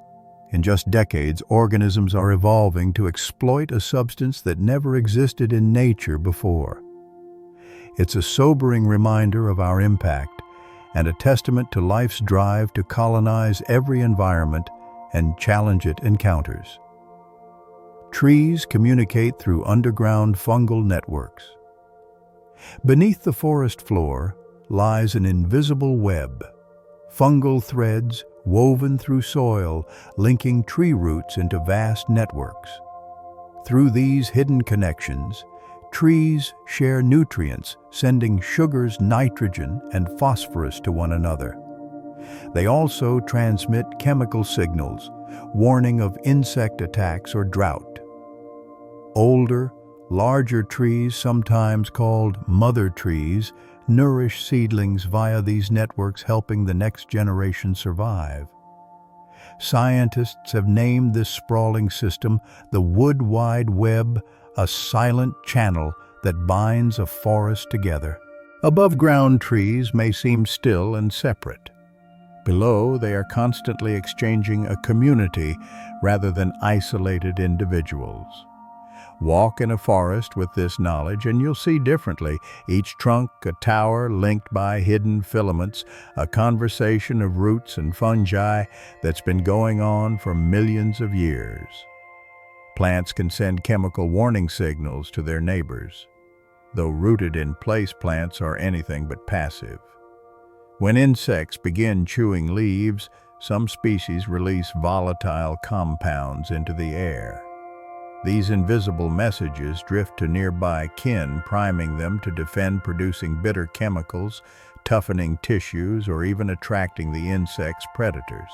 In just decades, organisms are evolving to exploit a substance that never existed in nature before. It's a sobering reminder of our impact and a testament to life's drive to colonize every environment and challenge it encounters. Trees communicate through underground fungal networks. Beneath the forest floor lies an invisible web, fungal threads woven through soil, linking tree roots into vast networks. Through these hidden connections, trees share nutrients, sending sugars, nitrogen, and phosphorus to one another. They also transmit chemical signals, warning of insect attacks or drought. Older, larger trees, sometimes called mother trees, nourish seedlings via these networks, helping the next generation survive. Scientists have named this sprawling system the Wood Wide Web, a silent channel that binds a forest together. Above-ground trees may seem still and separate. Below, they are constantly exchanging a community rather than isolated individuals. Walk in a forest with this knowledge and you'll see differently. Each trunk, a tower linked by hidden filaments, a conversation of roots and fungi that's been going on for millions of years. Plants can send chemical warning signals to their neighbors, though rooted-in-place plants are anything but passive. When insects begin chewing leaves, some species release volatile compounds into the air. These invisible messages drift to nearby kin, priming them to defend, producing bitter chemicals, toughening tissues, or even attracting the insect's predators.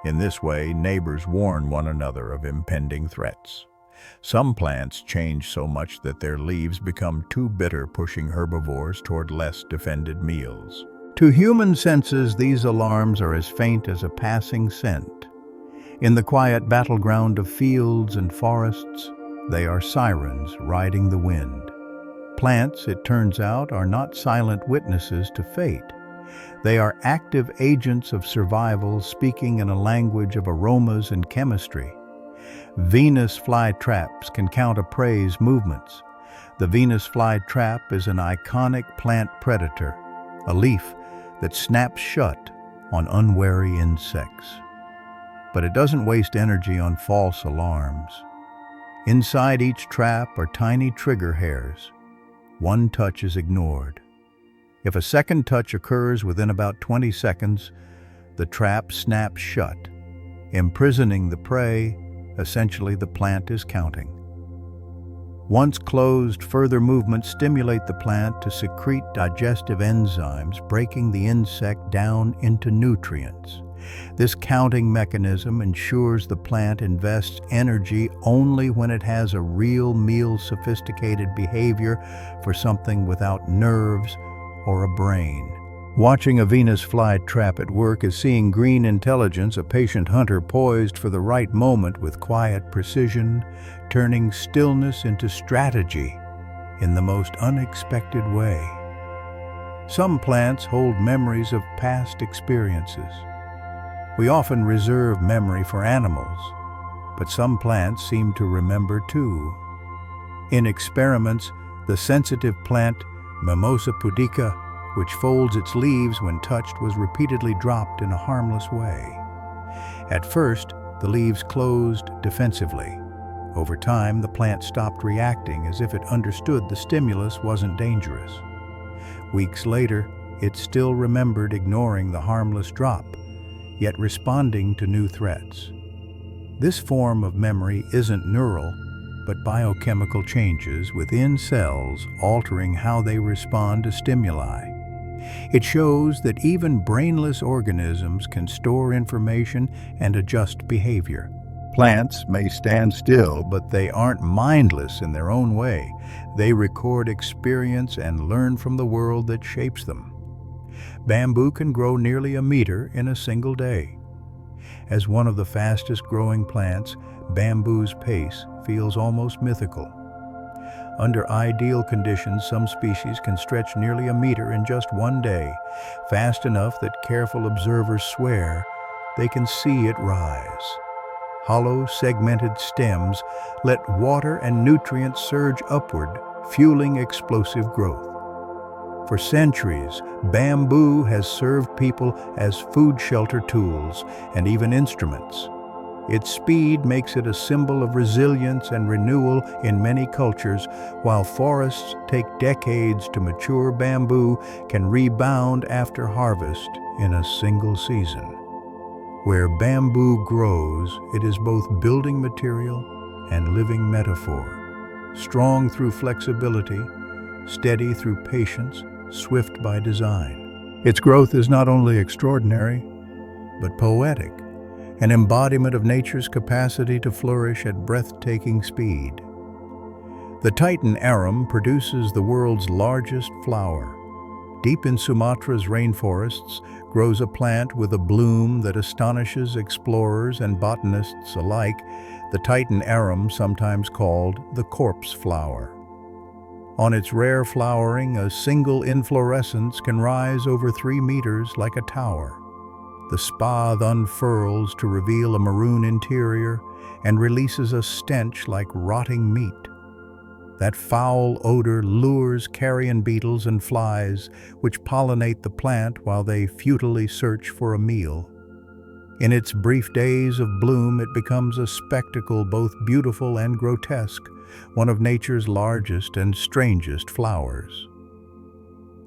In this way, neighbors warn one another of impending threats. Some plants change so much that their leaves become too bitter, pushing herbivores toward less defended meals. To human senses, these alarms are as faint as a passing scent. In the quiet battleground of fields and forests, they are sirens riding the wind. Plants, it turns out, are not silent witnesses to fate. They are active agents of survival, speaking in a language of aromas and chemistry. Venus flytraps can count a prey's movements. The Venus flytrap is an iconic plant predator, a leaf that snaps shut on unwary insects. But it doesn't waste energy on false alarms. Inside each trap are tiny trigger hairs. One touch is ignored. If a second touch occurs within about 20 seconds, the trap snaps shut, imprisoning the prey. Essentially, the plant is counting. Once closed, further movements stimulate the plant to secrete digestive enzymes, breaking the insect down into nutrients. This counting mechanism ensures the plant invests energy only when it has a real meal, sophisticated behavior for something without nerves or a brain. Watching a Venus flytrap at work is seeing green intelligence, a patient hunter poised for the right moment with quiet precision, turning stillness into strategy in the most unexpected way. Some plants hold memories of past experiences. We often reserve memory for animals, but some plants seem to remember too. In experiments, the sensitive plant Mimosa pudica, which folds its leaves when touched, was repeatedly dropped in a harmless way. At first, the leaves closed defensively. Over time, the plant stopped reacting as if it understood the stimulus wasn't dangerous. Weeks later, it still remembered, ignoring the harmless drop, yet responding to new threats. This form of memory isn't neural, but biochemical changes within cells altering how they respond to stimuli. It shows that even brainless organisms can store information and adjust behavior. Plants may stand still, but they aren't mindless in their own way. They record experience and learn from the world that shapes them. Bamboo can grow nearly a meter in a single day. As one of the fastest growing plants, bamboo's pace feels almost mythical. Under ideal conditions, some species can stretch nearly a meter in just one day, fast enough that careful observers swear they can see it rise. Hollow, segmented stems let water and nutrients surge upward, fueling explosive growth. For centuries, bamboo has served people as food shelter tools and even instruments. Its speed makes it a symbol of resilience and renewal in many cultures. While forests take decades to mature, bamboo can rebound after harvest in a single season. Where bamboo grows, it is both building material and living metaphor. Strong through flexibility, steady through patience, swift by design. Its growth is not only extraordinary, but poetic, an embodiment of nature's capacity to flourish at breathtaking speed. The Titan arum produces the world's largest flower. Deep in Sumatra's rainforests grows a plant with a bloom that astonishes explorers and botanists alike, the Titan arum, sometimes called the corpse flower. On its rare flowering, a single inflorescence can rise over 3 meters like a tower. The spathe unfurls to reveal a maroon interior and releases a stench like rotting meat. That foul odor lures carrion beetles and flies, which pollinate the plant while they futilely search for a meal. In its brief days of bloom, it becomes a spectacle both beautiful and grotesque, one of nature's largest and strangest flowers.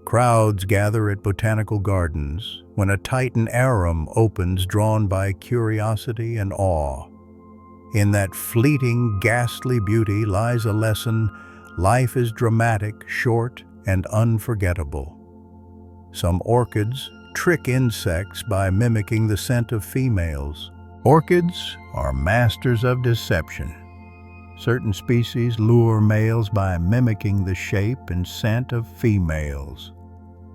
Crowds gather at botanical gardens when a Titan arum opens, drawn by curiosity and awe. In that fleeting, ghastly beauty lies a lesson: life is dramatic, short, and unforgettable. Some orchids trick insects by mimicking the scent of females. Orchids are masters of deception. Certain species lure males by mimicking the shape and scent of females.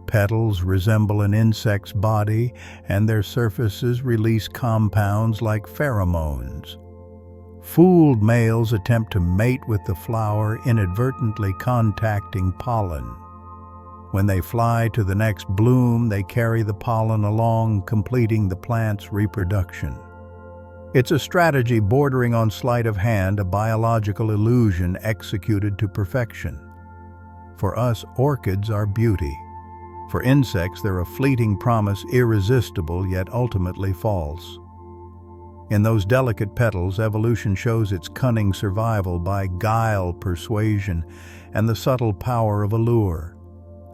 Petals resemble an insect's body, and their surfaces release compounds like pheromones. Fooled males attempt to mate with the flower, inadvertently contacting pollen. When they fly to the next bloom, they carry the pollen along, completing the plant's reproduction. It's a strategy bordering on sleight of hand, a biological illusion executed to perfection. For us, orchids are beauty. For insects, they're a fleeting promise, irresistible yet ultimately false. In those delicate petals, evolution shows its cunning survival by guile, persuasion, and the subtle power of allure.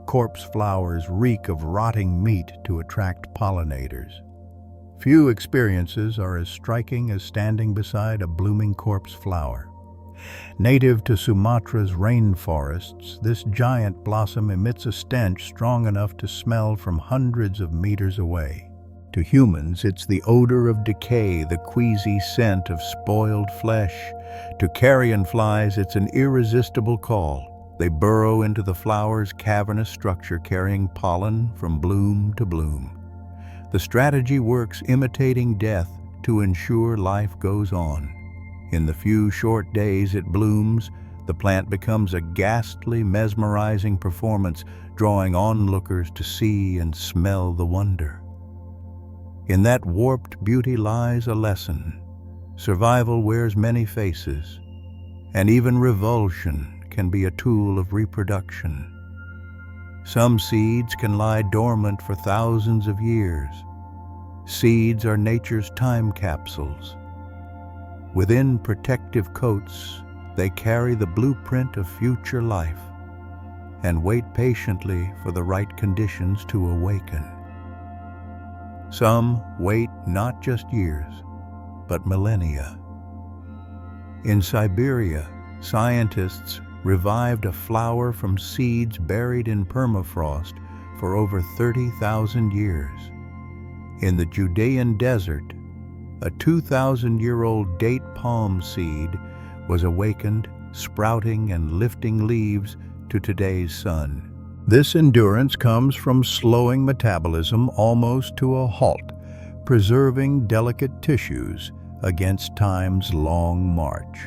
Corpse flowers reek of rotting meat to attract pollinators. Few experiences are as striking as standing beside a blooming corpse flower. Native to Sumatra's rainforests, this giant blossom emits a stench strong enough to smell from hundreds of meters away. To humans, it's the odor of decay, the queasy scent of spoiled flesh. To carrion flies, it's an irresistible call. They burrow into the flower's cavernous structure, carrying pollen from bloom to bloom. The strategy works, imitating death to ensure life goes on. In the few short days it blooms, the plant becomes a ghastly, mesmerizing performance, drawing onlookers to see and smell the wonder. In that warped beauty lies a lesson. Survival wears many faces, and even revulsion can be a tool of reproduction. Some seeds can lie dormant for thousands of years. Seeds are nature's time capsules. Within protective coats, they carry the blueprint of future life and wait patiently for the right conditions to awaken. Some wait not just years, but millennia. In Siberia, scientists revived a flower from seeds buried in permafrost for over 30,000 years. In the Judean desert, a 2,000-year-old date palm seed was awakened, sprouting and lifting leaves to today's sun. This endurance comes from slowing metabolism almost to a halt, preserving delicate tissues against time's long march.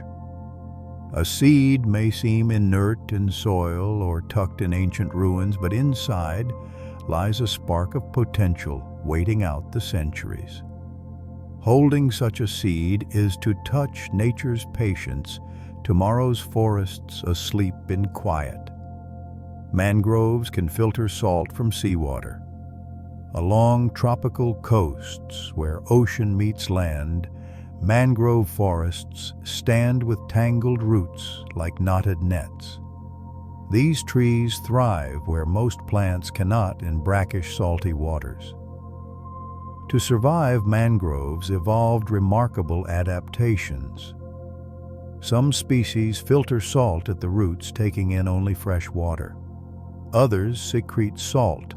A seed may seem inert in soil or tucked in ancient ruins, but inside lies a spark of potential waiting out the centuries. Holding such a seed is to touch nature's patience, tomorrow's forests asleep in quiet. Mangroves can filter salt from seawater. Along tropical coasts where ocean meets land, mangrove forests stand with tangled roots like knotted nets. These trees thrive where most plants cannot in brackish, salty waters. To survive, mangroves evolved remarkable adaptations. Some species filter salt at the roots, taking in only fresh water. Others secrete salt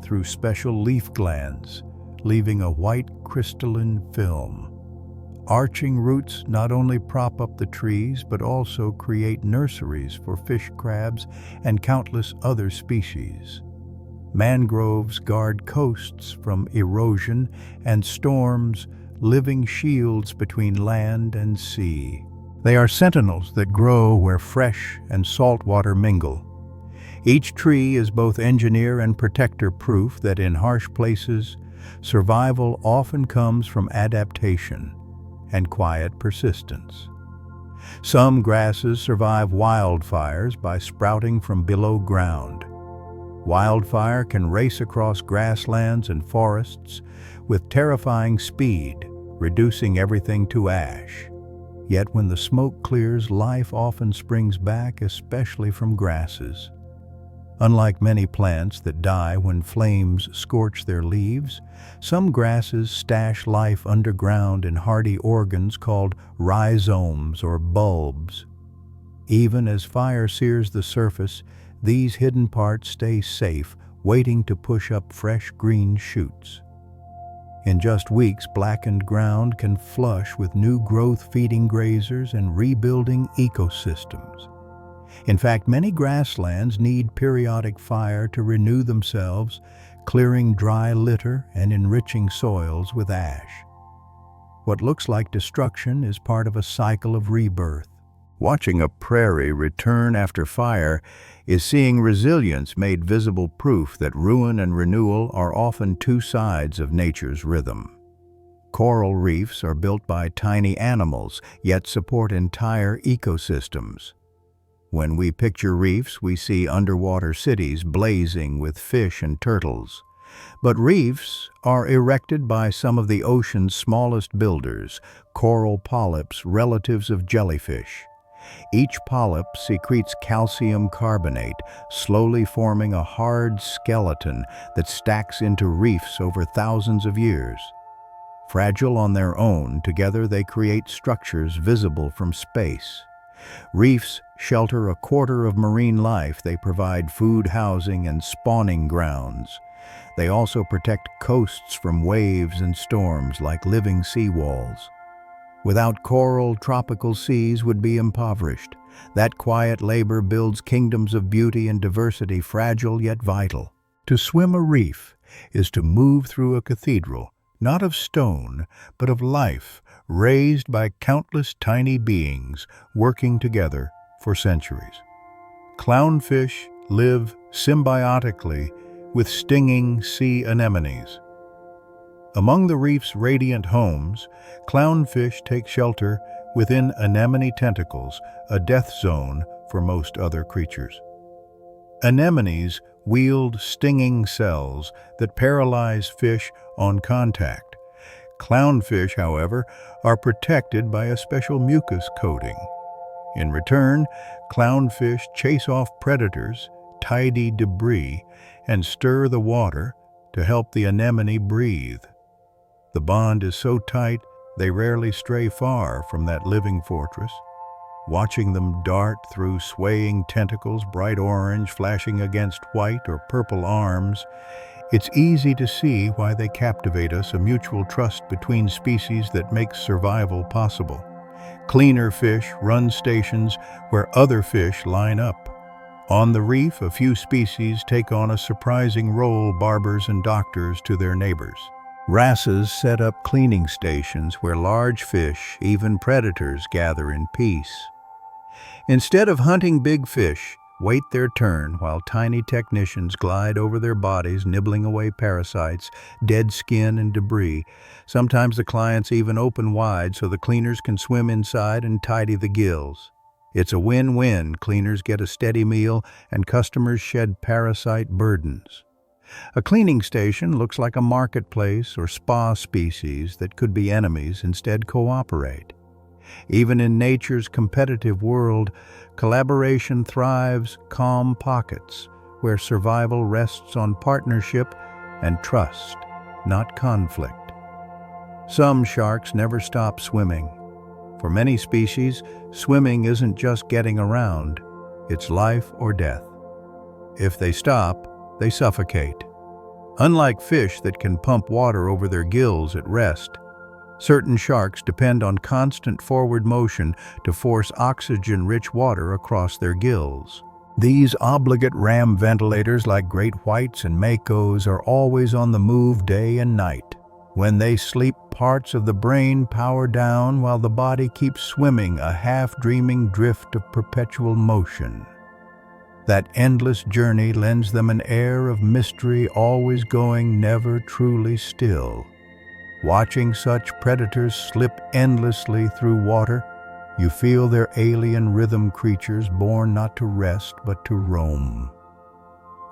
through special leaf glands, leaving a white crystalline film. Arching roots not only prop up the trees but also create nurseries for fish crabs and countless other species. Mangroves guard coasts from erosion and storms, living shields between land and sea. They are sentinels that grow where fresh and salt water mingle. Each tree is both engineer and protector, proof that in harsh places, survival often comes from adaptation and quiet persistence. Some grasses survive wildfires by sprouting from below ground. Wildfire can race across grasslands and forests with terrifying speed, reducing everything to ash. Yet when the smoke clears, life often springs back, especially from grasses. Unlike many plants that die when flames scorch their leaves, some grasses stash life underground in hardy organs called rhizomes or bulbs. Even as fire sears the surface, these hidden parts stay safe, waiting to push up fresh green shoots. In just weeks, blackened ground can flush with new growth, feeding grazers and rebuilding ecosystems. In fact, many grasslands need periodic fire to renew themselves, clearing dry litter and enriching soils with ash. What looks like destruction is part of a cycle of rebirth. Watching a prairie return after fire is seeing resilience made visible, proof that ruin and renewal are often two sides of nature's rhythm. Coral reefs are built by tiny animals, yet support entire ecosystems. When we picture reefs, we see underwater cities blazing with fish and turtles. But reefs are erected by some of the ocean's smallest builders, coral polyps, relatives of jellyfish. Each polyp secretes calcium carbonate, slowly forming a hard skeleton that stacks into reefs over thousands of years. Fragile on their own, together they create structures visible from space. Reefs shelter a quarter of marine life. They provide food, housing, and spawning grounds. They also protect coasts from waves and storms like living seawalls. Without coral, tropical seas would be impoverished. That quiet labor builds kingdoms of beauty and diversity, fragile yet vital. To swim a reef is to move through a cathedral, not of stone, but of life, raised by countless tiny beings working together for centuries. Clownfish live symbiotically with stinging sea anemones. Among the reef's radiant homes, clownfish take shelter within anemone tentacles, a death zone for most other creatures. Anemones wield stinging cells that paralyze fish on contact. Clownfish, however, are protected by a special mucus coating. In return, clownfish chase off predators, tidy debris, and stir the water to help the anemone breathe. The bond is so tight, they rarely stray far from that living fortress. Watching them dart through swaying tentacles, bright orange flashing against white or purple arms, it's easy to see why they captivate us, a mutual trust between species that makes survival possible. Cleaner fish run stations where other fish line up. On the reef, a few species take on a surprising role, barbers and doctors to their neighbors. Wrasses set up cleaning stations where large fish, even predators, gather in peace. Instead of hunting big fish, wait their turn while tiny technicians glide over their bodies, nibbling away parasites, dead skin, and debris. Sometimes the clients even open wide so the cleaners can swim inside and tidy the gills. It's a win-win. Cleaners get a steady meal and customers shed parasite burdens. A cleaning station looks like a marketplace or spa. Species that could be enemies instead cooperate. Even in nature's competitive world, collaboration thrives, calm pockets where survival rests on partnership and trust, not conflict. Some sharks never stop swimming. For many species, swimming isn't just getting around, it's life or death. If they stop, they suffocate. Unlike fish that can pump water over their gills at rest, certain sharks depend on constant forward motion to force oxygen-rich water across their gills. These obligate ram ventilators like great whites and makos are always on the move day and night. When they sleep, parts of the brain power down while the body keeps swimming a half-dreaming drift of perpetual motion. That endless journey lends them an air of mystery, always going, never truly still. Watching such predators slip endlessly through water, you feel they're alien rhythm creatures born not to rest but to roam.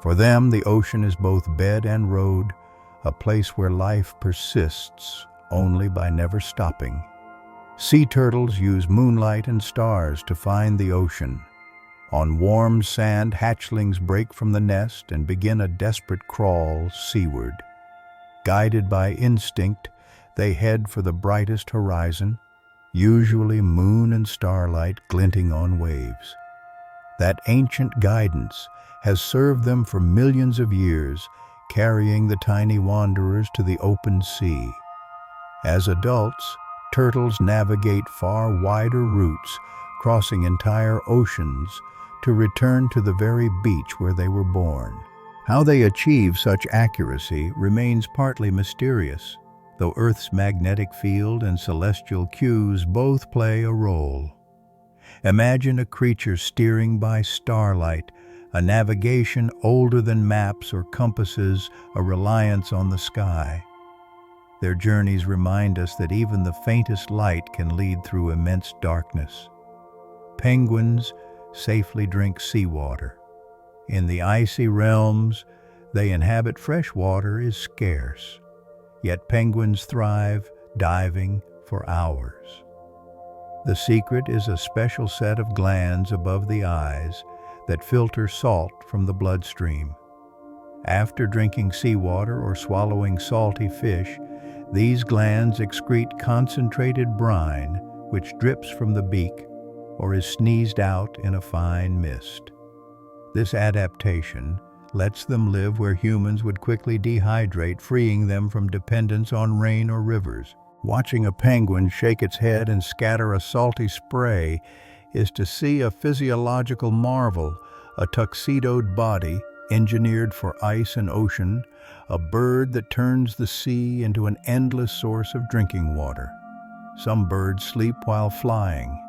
For them, the ocean is both bed and road, a place where life persists only by never stopping. Sea turtles use moonlight and stars to find the ocean. On warm sand, hatchlings break from the nest and begin a desperate crawl seaward. Guided by instinct, they head for the brightest horizon, usually moon and starlight glinting on waves. That ancient guidance has served them for millions of years, carrying the tiny wanderers to the open sea. As adults, turtles navigate far wider routes, crossing entire oceans to return to the very beach where they were born. How they achieve such accuracy remains partly mysterious, though Earth's magnetic field and celestial cues both play a role. Imagine a creature steering by starlight, a navigation older than maps or compasses, a reliance on the sky. Their journeys remind us that even the faintest light can lead through immense darkness. Penguins safely drink seawater. In the icy realms they inhabit, fresh water is scarce. Yet penguins thrive, diving for hours. The secret is a special set of glands above the eyes that filter salt from the bloodstream. After drinking seawater or swallowing salty fish, these glands excrete concentrated brine, which drips from the beak or is sneezed out in a fine mist. This adaptation lets them live where humans would quickly dehydrate, freeing them from dependence on rain or rivers. Watching a penguin shake its head and scatter a salty spray is to see a physiological marvel, a tuxedoed body engineered for ice and ocean, a bird that turns the sea into an endless source of drinking water. Some birds sleep while flying.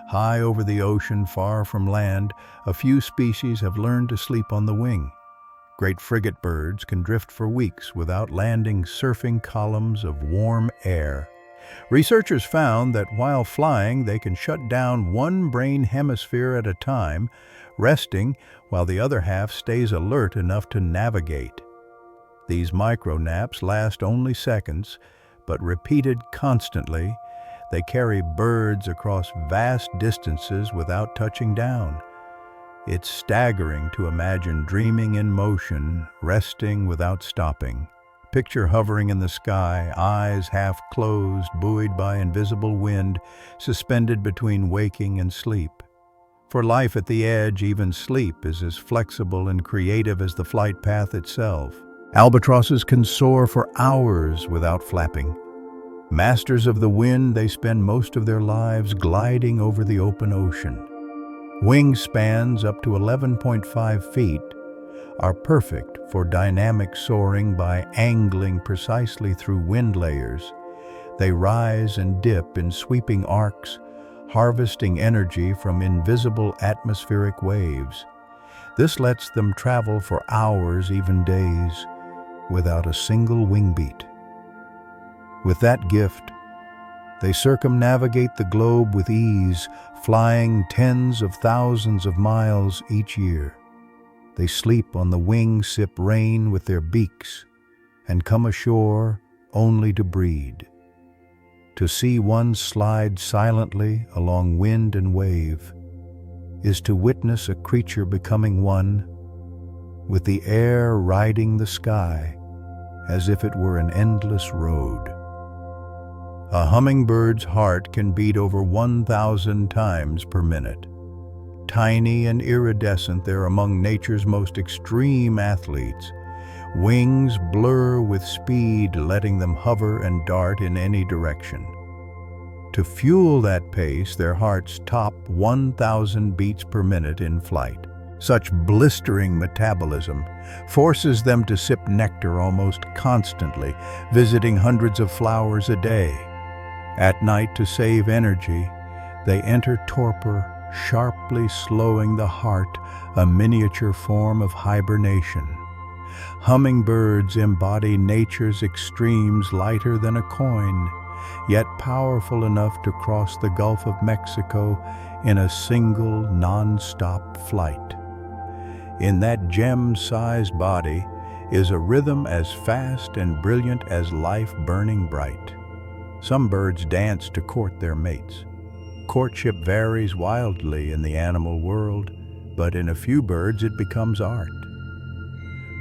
High over the ocean, far from land, a few species have learned to sleep on the wing. Great frigate birds can drift for weeks without landing, surfing columns of warm air. Researchers found that while flying, they can shut down one brain hemisphere at a time, resting while the other half stays alert enough to navigate. These micro-naps last only seconds, but repeated constantly, they carry birds across vast distances without touching down. It's staggering to imagine dreaming in motion, resting without stopping. Picture hovering in the sky, eyes half closed, buoyed by invisible wind, suspended between waking and sleep. For life at the edge, even sleep is as flexible and creative as the flight path itself. Albatrosses can soar for hours without flapping. Masters of the wind, they spend most of their lives gliding over the open ocean. Wingspans up to 11.5 feet are perfect for dynamic soaring by angling precisely through wind layers. They rise and dip in sweeping arcs, harvesting energy from invisible atmospheric waves. This lets them travel for hours, even days, without a single wing beat. With that gift, they circumnavigate the globe with ease, flying tens of thousands of miles each year. They sleep on the wing, sip rain with their beaks, and come ashore only to breed. To see one slide silently along wind and wave is to witness a creature becoming one with the air riding the sky as if it were an endless road. A hummingbird's heart can beat over 1,000 times per minute. Tiny and iridescent, they're among nature's most extreme athletes. Wings blur with speed, letting them hover and dart in any direction. To fuel that pace, their hearts top 1,000 beats per minute in flight. Such blistering metabolism forces them to sip nectar almost constantly, visiting hundreds of flowers a day. At night, to save energy, they enter torpor, sharply slowing the heart, a miniature form of hibernation. Hummingbirds embody nature's extremes, lighter than a coin, yet powerful enough to cross the Gulf of Mexico in a single, non-stop flight. In that gem-sized body is a rhythm as fast and brilliant as life burning bright. Some birds dance to court their mates. Courtship varies wildly in the animal world, but in a few birds it becomes art.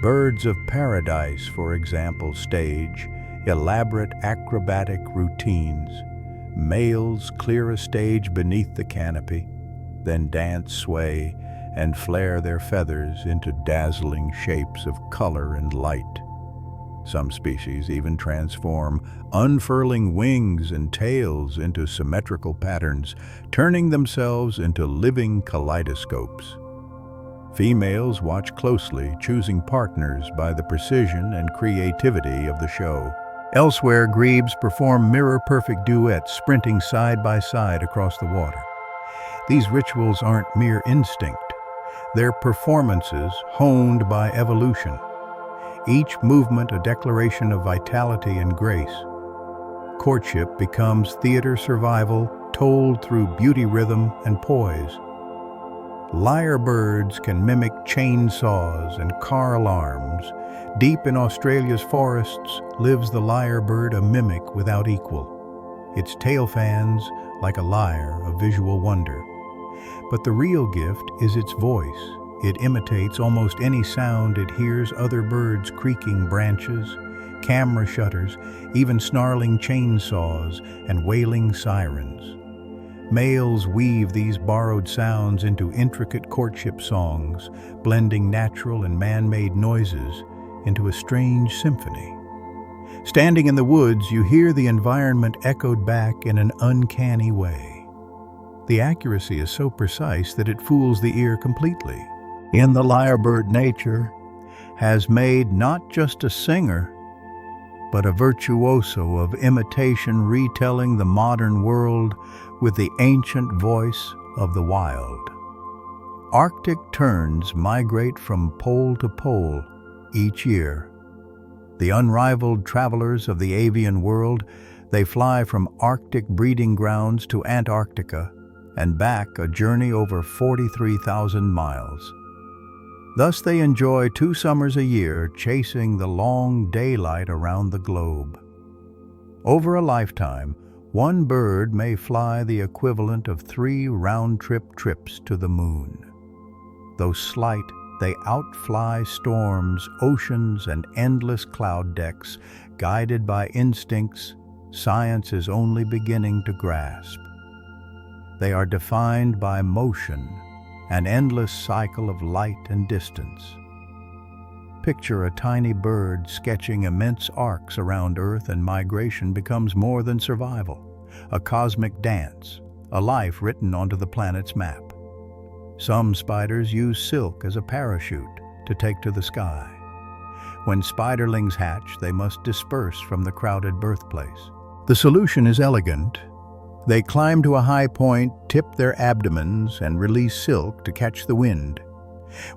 Birds of paradise, for example, stage elaborate acrobatic routines. Males clear a stage beneath the canopy, then dance, sway, and flare their feathers into dazzling shapes of color and light. Some species even transform, unfurling wings and tails into symmetrical patterns, turning themselves into living kaleidoscopes. Females watch closely, choosing partners by the precision and creativity of the show. Elsewhere, grebes perform mirror-perfect duets, sprinting side by side across the water. These rituals aren't mere instinct. They're performances honed by evolution. Each movement a declaration of vitality and grace. Courtship becomes theater survival told through beauty, rhythm, and poise. Lyrebirds can mimic chainsaws and car alarms. Deep in Australia's forests lives the lyrebird, a mimic without equal. Its tail fans like a lyre, a visual wonder. But the real gift is its voice. It imitates almost any sound it hears, other birds creaking branches, camera shutters, even snarling chainsaws and wailing sirens. Males weave these borrowed sounds into intricate courtship songs, blending natural and man-made noises into a strange symphony. Standing in the woods, you hear the environment echoed back in an uncanny way. The accuracy is so precise that it fools the ear completely. In the lyrebird, nature has made not just a singer, but a virtuoso of imitation, retelling the modern world with the ancient voice of the wild. Arctic terns migrate from pole to pole each year. The unrivaled travelers of the avian world, they fly from Arctic breeding grounds to Antarctica and back, a journey over 43,000 miles. Thus they enjoy 2 summers a year, chasing the long daylight around the globe. Over a lifetime, one bird may fly the equivalent of 3 round-trip trips to the moon. Though slight, they outfly storms, oceans, and endless cloud decks, guided by instincts science is only beginning to grasp. They are defined by motion, an endless cycle of light and distance. Picture a tiny bird sketching immense arcs around Earth, and migration becomes more than survival, a cosmic dance, a life written onto the planet's map. Some spiders use silk as a parachute to take to the sky. When spiderlings hatch, they must disperse from the crowded birthplace. The solution is elegant. They climb to a high point, tip their abdomens, and release silk to catch the wind.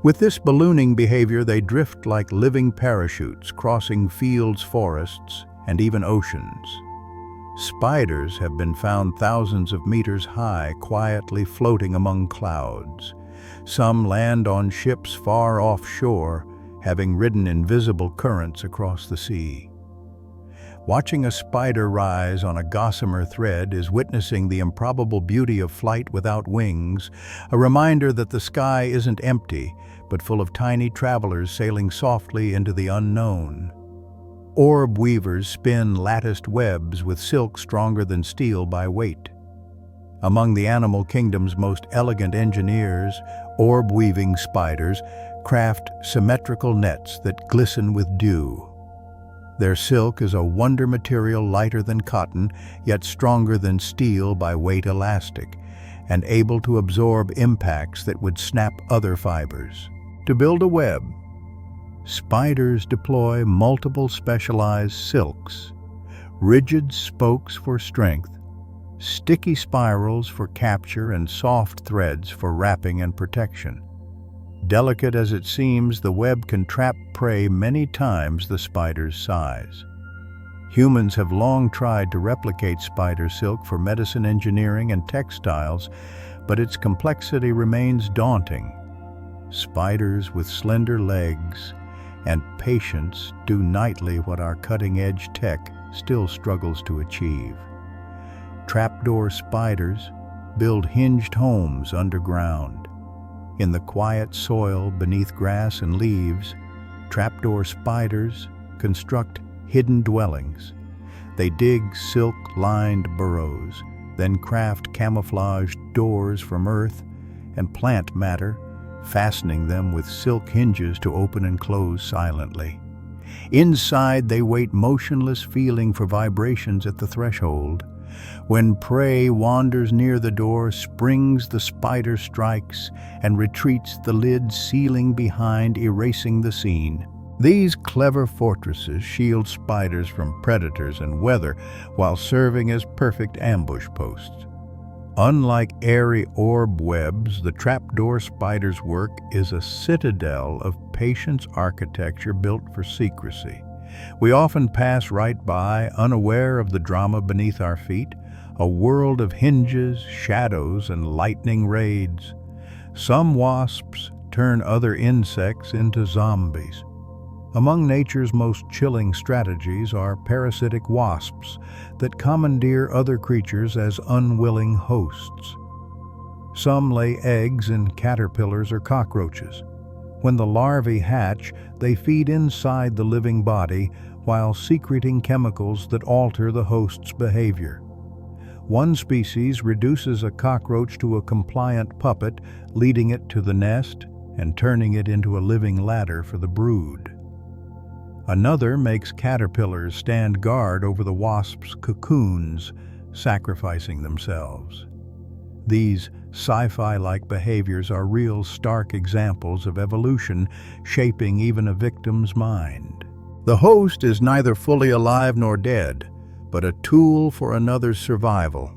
With this ballooning behavior, they drift like living parachutes, crossing fields, forests, and even oceans. Spiders have been found thousands of meters high, quietly floating among clouds. Some land on ships far offshore, having ridden invisible currents across the sea. Watching a spider rise on a gossamer thread is witnessing the improbable beauty of flight without wings, a reminder that the sky isn't empty, but full of tiny travelers sailing softly into the unknown. Orb weavers spin latticed webs with silk stronger than steel by weight. Among the animal kingdom's most elegant engineers, orb-weaving spiders craft symmetrical nets that glisten with dew. Their silk is a wonder material lighter than cotton, yet stronger than steel by weight elastic, and able to absorb impacts that would snap other fibers. To build a web, spiders deploy multiple specialized silks, rigid spokes for strength, sticky spirals for capture, and soft threads for wrapping and protection. Delicate as it seems, the web can trap prey many times the spider's size. Humans have long tried to replicate spider silk for medicine engineering and textiles, but its complexity remains daunting. Spiders with slender legs and patience do nightly what our cutting-edge tech still struggles to achieve. Trapdoor spiders build hinged homes underground. In the quiet soil beneath grass and leaves, trapdoor spiders construct hidden dwellings. They dig silk-lined burrows, then craft camouflaged doors from earth and plant matter, fastening them with silk hinges to open and close silently. Inside, they wait motionless, feeling for vibrations at the threshold. When prey wanders near the door, springs the spider strikes and retreats, the lid sealing behind, erasing the scene. These clever fortresses shield spiders from predators and weather while serving as perfect ambush posts. Unlike airy orb webs, the trapdoor spider's work is a citadel of patience architecture built for secrecy. We often pass right by, unaware of the drama beneath our feet, a world of hinges, shadows, and lightning raids. Some wasps turn other insects into zombies. Among nature's most chilling strategies are parasitic wasps that commandeer other creatures as unwilling hosts. Some lay eggs in caterpillars or cockroaches. When the larvae hatch, they feed inside the living body while secreting chemicals that alter the host's behavior. One species reduces a cockroach to a compliant puppet, leading it to the nest and turning it into a living ladder for the brood. Another makes caterpillars stand guard over the wasp's cocoons, sacrificing themselves. These sci-fi-like behaviors are real stark examples of evolution shaping even a victim's mind. The host is neither fully alive nor dead, but a tool for another's survival.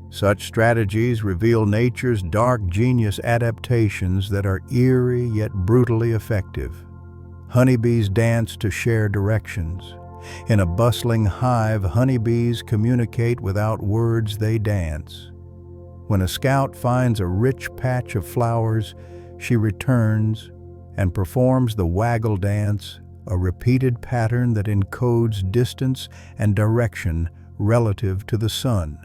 Such strategies reveal nature's dark genius adaptations that are eerie yet brutally effective. Honeybees dance to share directions. In a bustling hive, honeybees communicate without words, they dance. When a scout finds a rich patch of flowers, she returns and performs the waggle dance, a repeated pattern that encodes distance and direction relative to the sun.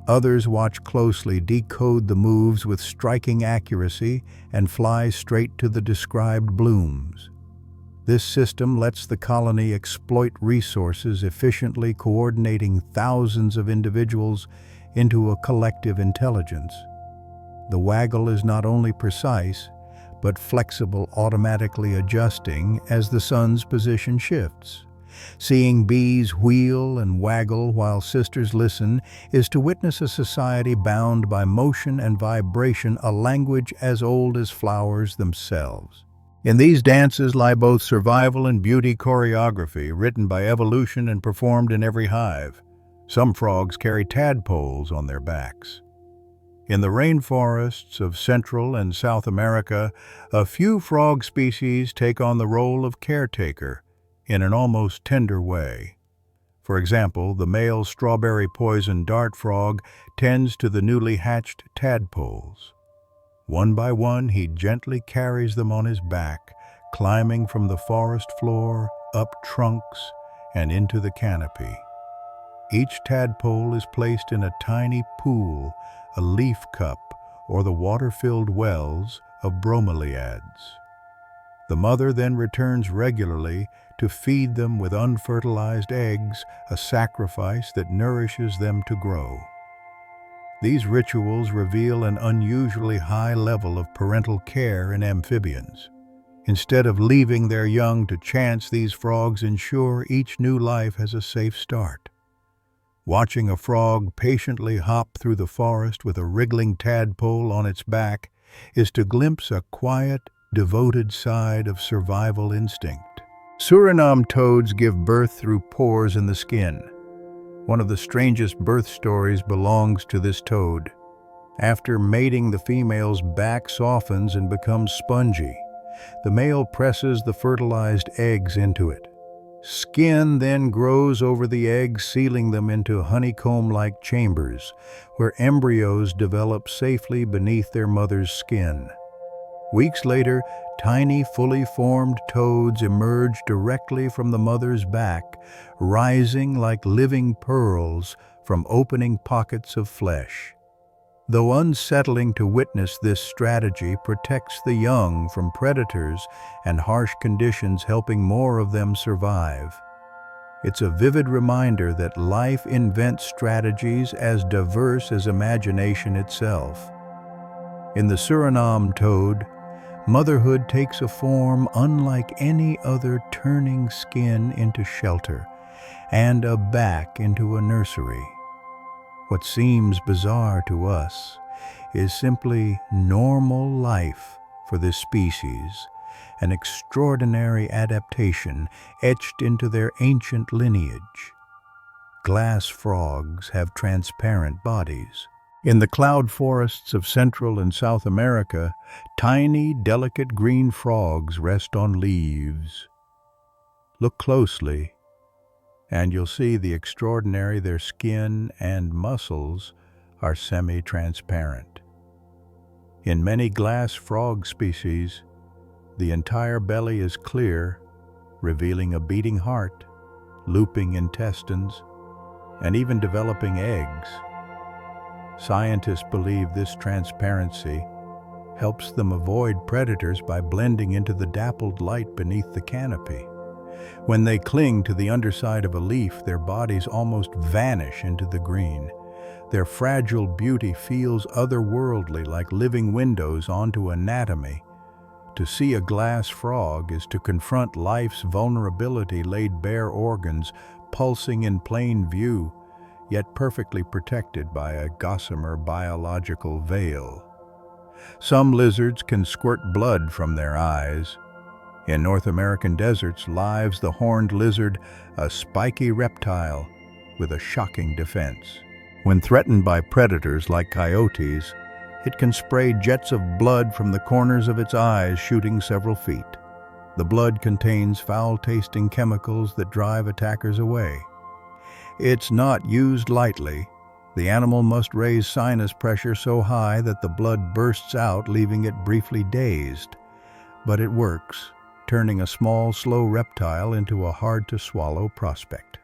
Others watch closely, decode the moves with striking accuracy, and fly straight to the described blooms. This system lets the colony exploit resources efficiently, coordinating thousands of individuals into a collective intelligence. The waggle is not only precise, but flexible, automatically adjusting as the sun's position shifts. Seeing bees wheel and waggle while sisters listen is to witness a society bound by motion and vibration, a language as old as flowers themselves. In these dances lie both survival and beauty choreography, written by evolution and performed in every hive. Some frogs carry tadpoles on their backs. In the rainforests of Central and South America, a few frog species take on the role of caretaker in an almost tender way. For example, the male strawberry poison dart frog tends to the newly hatched tadpoles. One by one, he gently carries them on his back, climbing from the forest floor, up trunks, and into the canopy. Each tadpole is placed in a tiny pool, a leaf cup, or the water-filled wells of bromeliads. The mother then returns regularly to feed them with unfertilized eggs, a sacrifice that nourishes them to grow. These rituals reveal an unusually high level of parental care in amphibians. Instead of leaving their young to chance, these frogs ensure each new life has a safe start. Watching a frog patiently hop through the forest with a wriggling tadpole on its back is to glimpse a quiet, devoted side of survival instinct. Suriname toads give birth through pores in the skin. One of the strangest birth stories belongs to this toad. After mating, the female's back softens and becomes spongy. The male presses the fertilized eggs into it. Skin then grows over the eggs, sealing them into honeycomb-like chambers, where embryos develop safely beneath their mother's skin. Weeks later, tiny, fully formed toads emerge directly from the mother's back, rising like living pearls from opening pockets of flesh. Though unsettling to witness, this strategy protects the young from predators and harsh conditions, helping more of them survive. It's a vivid reminder that life invents strategies as diverse as imagination itself. In the Suriname toad, motherhood takes a form unlike any other, turning skin into shelter and a back into a nursery. What seems bizarre to us is simply normal life for this species, an extraordinary adaptation etched into their ancient lineage. Glass frogs have transparent bodies. In the cloud forests of Central and South America, tiny, delicate green frogs rest on leaves. Look closely, and you'll see the extraordinary. Their skin and muscles are semi-transparent. In many glass frog species, the entire belly is clear, revealing a beating heart, looping intestines, and even developing eggs. Scientists believe this transparency helps them avoid predators by blending into the dappled light beneath the canopy. When they cling to the underside of a leaf, their bodies almost vanish into the green. Their fragile beauty feels otherworldly, like living windows onto anatomy. To see a glass frog is to confront life's vulnerability, laid bare organs, pulsing in plain view, yet perfectly protected by a gossamer biological veil. Some lizards can squirt blood from their eyes. In North American deserts lives the horned lizard, a spiky reptile with a shocking defense. When threatened by predators like coyotes, it can spray jets of blood from the corners of its eyes, shooting several feet. The blood contains foul-tasting chemicals that drive attackers away. It's not used lightly. The animal must raise sinus pressure so high that the blood bursts out, leaving it briefly dazed. But it works, turning a small, slow reptile into a hard-to-swallow prospect.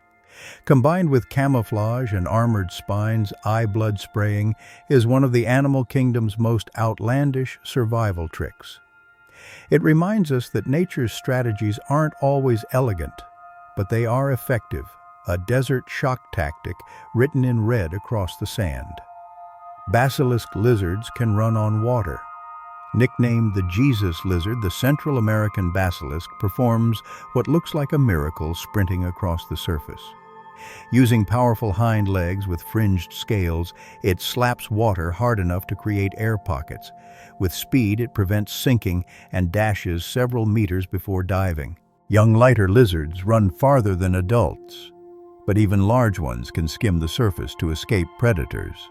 Combined with camouflage and armored spines, eye blood spraying is one of the animal kingdom's most outlandish survival tricks. It reminds us that nature's strategies aren't always elegant, but they are effective, a desert shock tactic written in red across the sand. Basilisk lizards can run on water. Nicknamed the Jesus lizard, the Central American basilisk performs what looks like a miracle, sprinting across the surface. Using powerful hind legs with fringed scales, it slaps water hard enough to create air pockets. With speed, it prevents sinking and dashes several meters before diving. Young, lighter lizards run farther than adults, but even large ones can skim the surface to escape predators.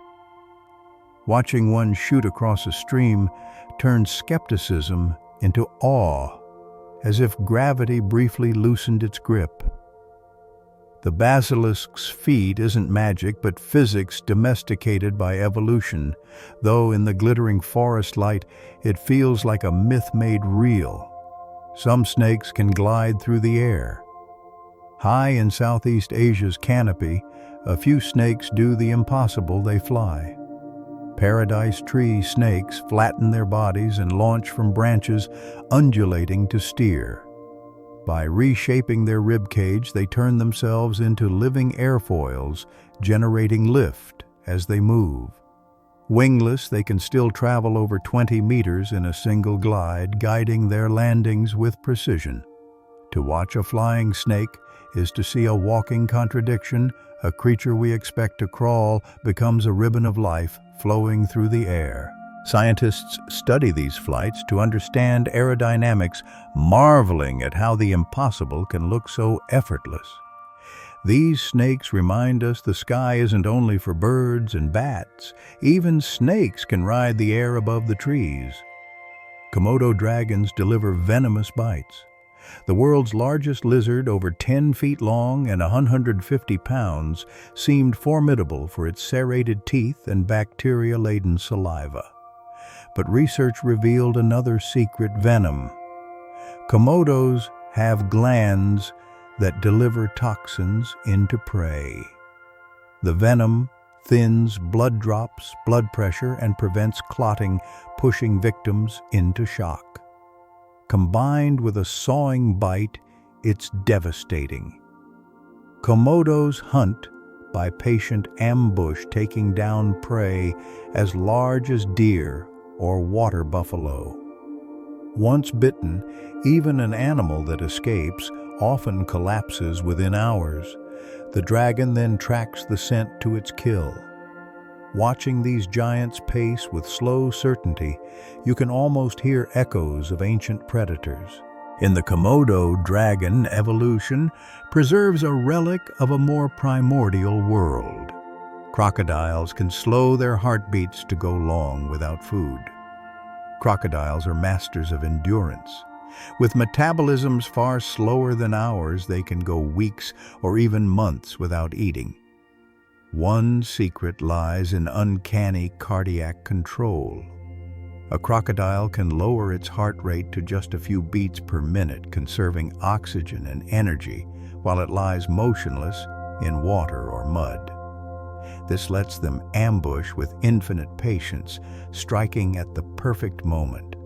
Watching one shoot across a stream turns skepticism into awe, as if gravity briefly loosened its grip. The basilisk's feat isn't magic, but physics domesticated by evolution, though in the glittering forest light, it feels like a myth made real. Some snakes can glide through the air. High in Southeast Asia's canopy, a few snakes do the impossible: they fly. Paradise tree snakes flatten their bodies and launch from branches, undulating to steer. By reshaping their rib cage, they turn themselves into living airfoils, generating lift as they move. Wingless, they can still travel over 20 meters in a single glide, guiding their landings with precision. To watch a flying snake is to see a walking contradiction. A creature we expect to crawl becomes a ribbon of life flowing through the air. Scientists study these flights to understand aerodynamics, marveling at how the impossible can look so effortless. These snakes remind us the sky isn't only for birds and bats. Even snakes can ride the air above the trees. Komodo dragons deliver venomous bites. The world's largest lizard, over 10 feet long and 150 pounds, seemed formidable for its serrated teeth and bacteria-laden saliva. But research revealed another secret venom. Komodos have glands that deliver toxins into prey. The venom thins blood drops, blood pressure, and prevents clotting, pushing victims into shock. Combined with a sawing bite, it's devastating. Komodos hunt by patient ambush, taking down prey as large as deer or water buffalo. Once bitten, even an animal that escapes often collapses within hours. The dragon then tracks the scent to its kill. Watching these giants pace with slow certainty, you can almost hear echoes of ancient predators. In the Komodo dragon, evolution preserves a relic of a more primordial world. Crocodiles can slow their heartbeats to go long without food. Crocodiles are masters of endurance. With metabolisms far slower than ours, they can go weeks or even months without eating. One secret lies in uncanny cardiac control. A crocodile can lower its heart rate to just a few beats per minute, conserving oxygen and energy while it lies motionless in water or mud. This lets them ambush with infinite patience, striking at the perfect moment.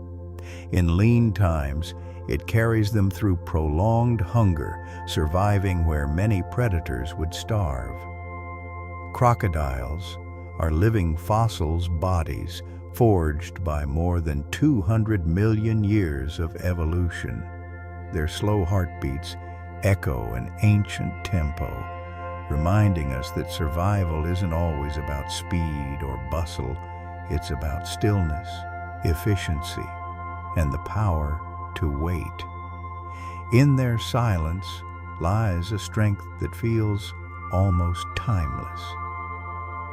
In lean times, it carries them through prolonged hunger, surviving where many predators would starve. Crocodiles are living fossils, bodies forged by more than 200 million years of evolution. Their slow heartbeats echo an ancient tempo, reminding us that survival isn't always about speed or bustle. It's about stillness, efficiency, and the power to wait. In their silence lies a strength that feels almost timeless.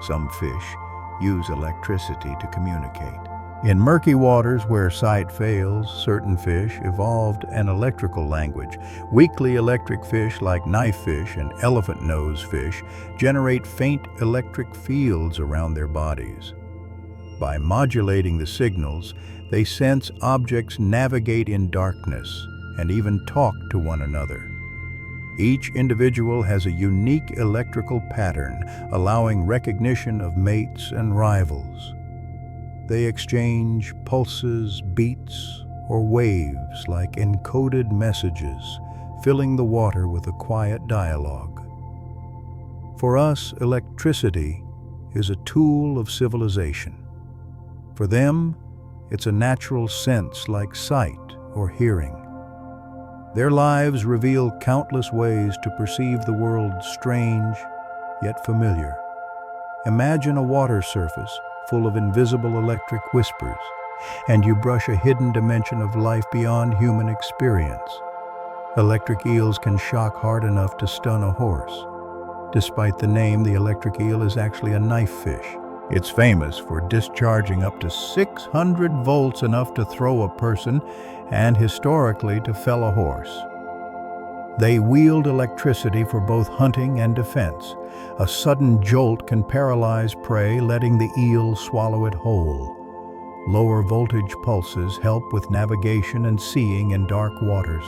Some fish use electricity to communicate. In murky waters where sight fails, certain fish evolved an electrical language. Weakly electric fish like knifefish and elephant nose fish generate faint electric fields around their bodies. By modulating the signals, they sense objects, navigate in darkness, and even talk to one another. Each individual has a unique electrical pattern, allowing recognition of mates and rivals. They exchange pulses, beats, or waves like encoded messages, filling the water with a quiet dialogue. For us, electricity is a tool of civilization. For them, it's a natural sense like sight or hearing. Their lives reveal countless ways to perceive the world, strange yet familiar. Imagine a water surface full of invisible electric whispers, and you brush a hidden dimension of life beyond human experience. Electric eels can shock hard enough to stun a horse. Despite the name, the electric eel is actually a knife fish. It's famous for discharging up to 600 volts, enough to throw a person and historically to fell a horse. They wield electricity for both hunting and defense. A sudden jolt can paralyze prey, letting the eel swallow it whole. Lower voltage pulses help with navigation and seeing in dark waters.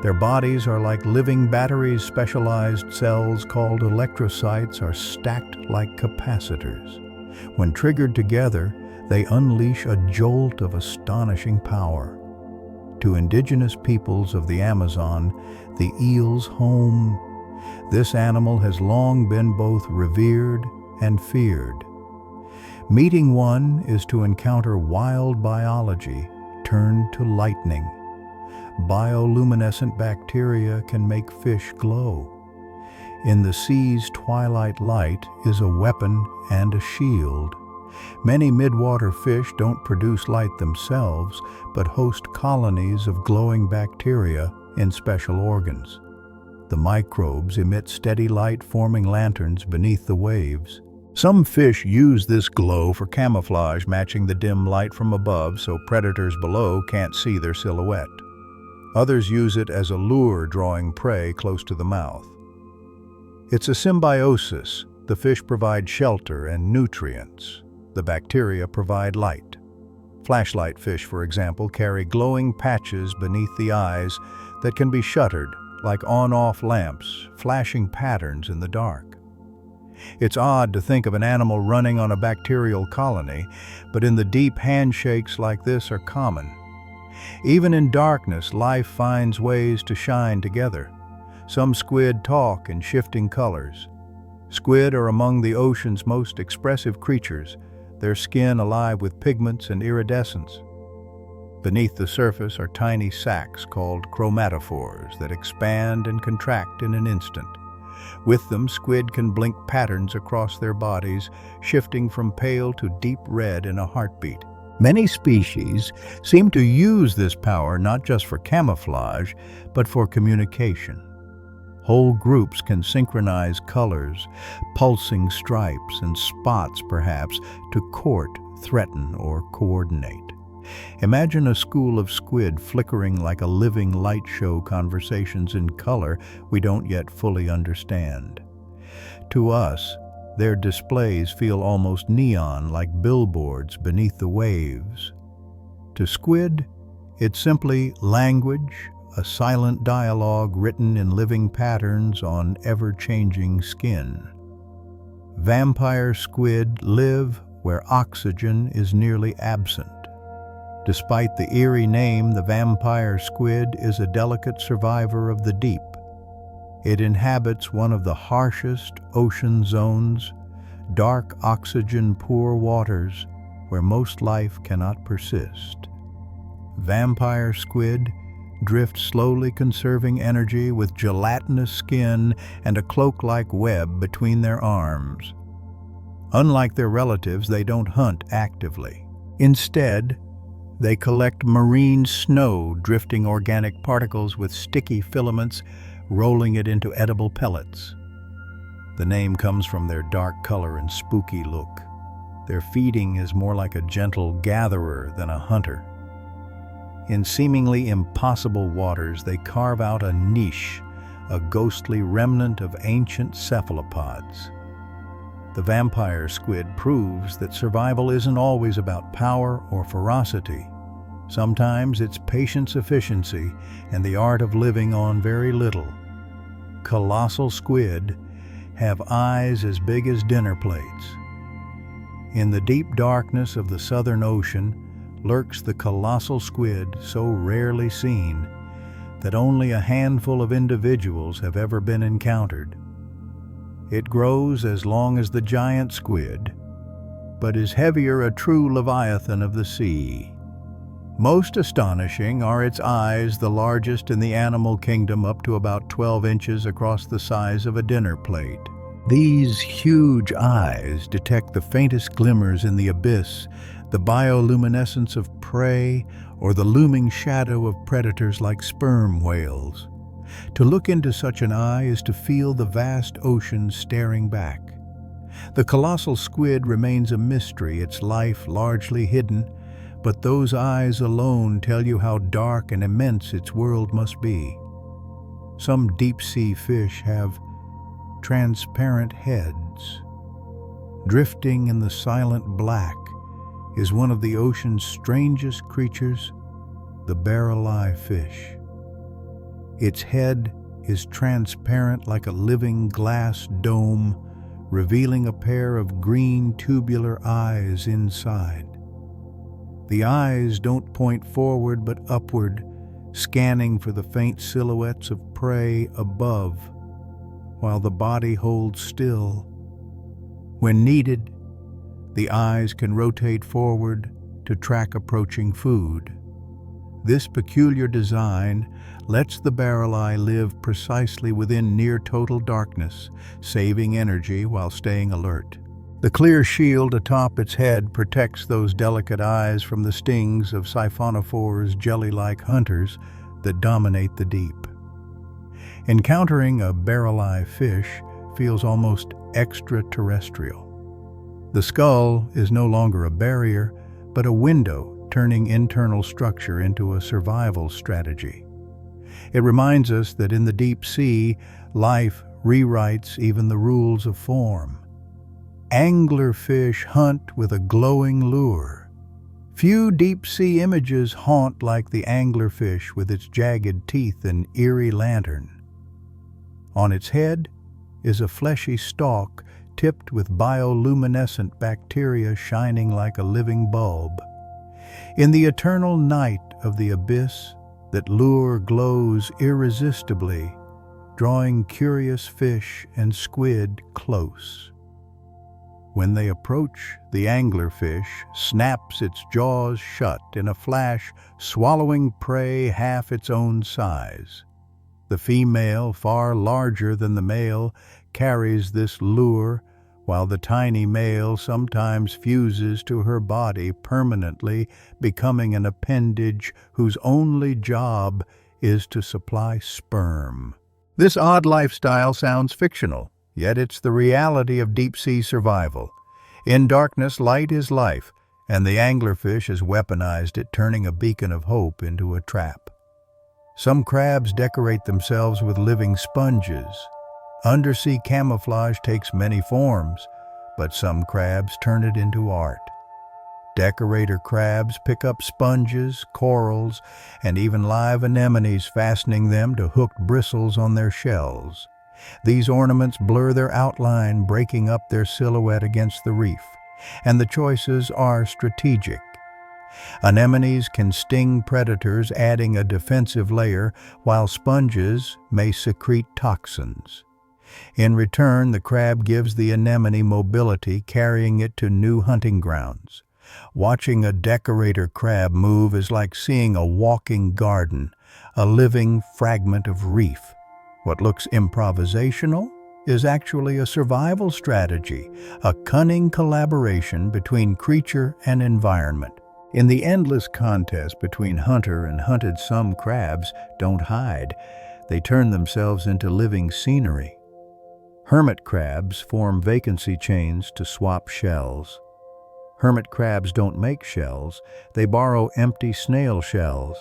Their bodies are like living batteries. Specialized cells called electrocytes are stacked like capacitors. When triggered together, they unleash a jolt of astonishing power. To indigenous peoples of the Amazon, the eel's home, this animal has long been both revered and feared. Meeting one is to encounter wild biology turned to lightning. Bioluminescent bacteria can make fish glow. In the sea's twilight light is a weapon and a shield. Many midwater fish don't produce light themselves, but host colonies of glowing bacteria in special organs. The microbes emit steady light, forming lanterns beneath the waves. Some fish use this glow for camouflage, matching the dim light from above so predators below can't see their silhouette. Others use it as a lure, drawing prey close to the mouth. It's a symbiosis. The fish provide shelter and nutrients. The bacteria provide light. Flashlight fish, for example, carry glowing patches beneath the eyes that can be shuttered, like on-off lamps, flashing patterns in the dark. It's odd to think of an animal running on a bacterial colony, but in the deep, handshakes like this are common. Even in darkness, life finds ways to shine together. Some squid talk in shifting colors. Squid are among the ocean's most expressive creatures, their skin alive with pigments and iridescence. Beneath the surface are tiny sacs called chromatophores that expand and contract in an instant. With them, squid can blink patterns across their bodies, shifting from pale to deep red in a heartbeat. Many species seem to use this power not just for camouflage, but for communication. Whole groups can synchronize colors, pulsing stripes and spots perhaps, to court, threaten, or coordinate. Imagine a school of squid flickering like a living light show, conversations in color we don't yet fully understand. To us, their displays feel almost neon, like billboards beneath the waves. To squid, it's simply language, a silent dialogue written in living patterns on ever-changing skin. Vampire squid live where oxygen is nearly absent. Despite the eerie name, the vampire squid is a delicate survivor of the deep. It inhabits one of the harshest ocean zones, dark oxygen-poor waters where most life cannot persist. Vampire squid drift slowly, conserving energy with gelatinous skin and a cloak-like web between their arms. Unlike their relatives, they don't hunt actively. Instead, they collect marine snow, drifting organic particles with sticky filaments, rolling it into edible pellets. The name comes from their dark color and spooky look. Their feeding is more like a gentle gatherer than a hunter. In seemingly impossible waters, they carve out a niche, a ghostly remnant of ancient cephalopods. The vampire squid proves that survival isn't always about power or ferocity. Sometimes it's patience, efficiency, and the art of living on very little. Colossal squid have eyes as big as dinner plates. In the deep darkness of the Southern Ocean lurks the colossal squid, so rarely seen that only a handful of individuals have ever been encountered. It grows as long as the giant squid, but is heavier, a true leviathan of the sea. Most astonishing are its eyes, the largest in the animal kingdom, up to about 12 inches across the size of a dinner plate. These huge eyes detect the faintest glimmers in the abyss, the bioluminescence of prey, or the looming shadow of predators like sperm whales. To look into such an eye is to feel the vast ocean staring back. The colossal squid remains a mystery, its life largely hidden, but those eyes alone tell you how dark and immense its world must be. Some deep-sea fish have transparent heads. Drifting in the silent black is one of the ocean's strangest creatures, the barrel-eye fish. Its head is transparent like a living glass dome, revealing a pair of green tubular eyes inside. The eyes don't point forward but upward, scanning for the faint silhouettes of prey above, while the body holds still. When needed, The eyes can rotate forward to track approaching food. This peculiar design lets the barrel eye live precisely within near-total darkness, saving energy while staying alert. The clear shield atop its head protects those delicate eyes from the stings of siphonophores, jelly-like hunters that dominate the deep. Encountering a barrel eye fish feels almost extraterrestrial. The skull is no longer a barrier, but a window turning internal structure into a survival strategy. It reminds us that in the deep sea, life rewrites even the rules of form. Anglerfish hunt with a glowing lure. Few deep-sea images haunt like the anglerfish with its jagged teeth and eerie lantern. On its head is a fleshy stalk tipped with bioluminescent bacteria shining like a living bulb. In the eternal night of the abyss, that lure glows irresistibly, drawing curious fish and squid close. When they approach, the anglerfish snaps its jaws shut in a flash, swallowing prey half its own size. The female, far larger than the male, carries this lure, while the tiny male sometimes fuses to her body permanently, becoming an appendage whose only job is to supply sperm. This odd lifestyle sounds fictional, yet it's the reality of deep-sea survival. In darkness, light is life, and the anglerfish has weaponized it, turning a beacon of hope into a trap. Some crabs decorate themselves with living sponges. Undersea camouflage takes many forms, but some crabs turn it into art. Decorator crabs pick up sponges, corals, and even live anemones, fastening them to hooked bristles on their shells. These ornaments blur their outline, breaking up their silhouette against the reef, and the choices are strategic. Anemones can sting predators, adding a defensive layer, while sponges may secrete toxins. In return, the crab gives the anemone mobility, carrying it to new hunting grounds. Watching a decorator crab move is like seeing a walking garden, a living fragment of reef. What looks improvisational is actually a survival strategy, a cunning collaboration between creature and environment. In the endless contest between hunter and hunted, some crabs don't hide. They turn themselves into living scenery. Hermit crabs form vacancy chains to swap shells. Hermit crabs don't make shells, they borrow empty snail shells.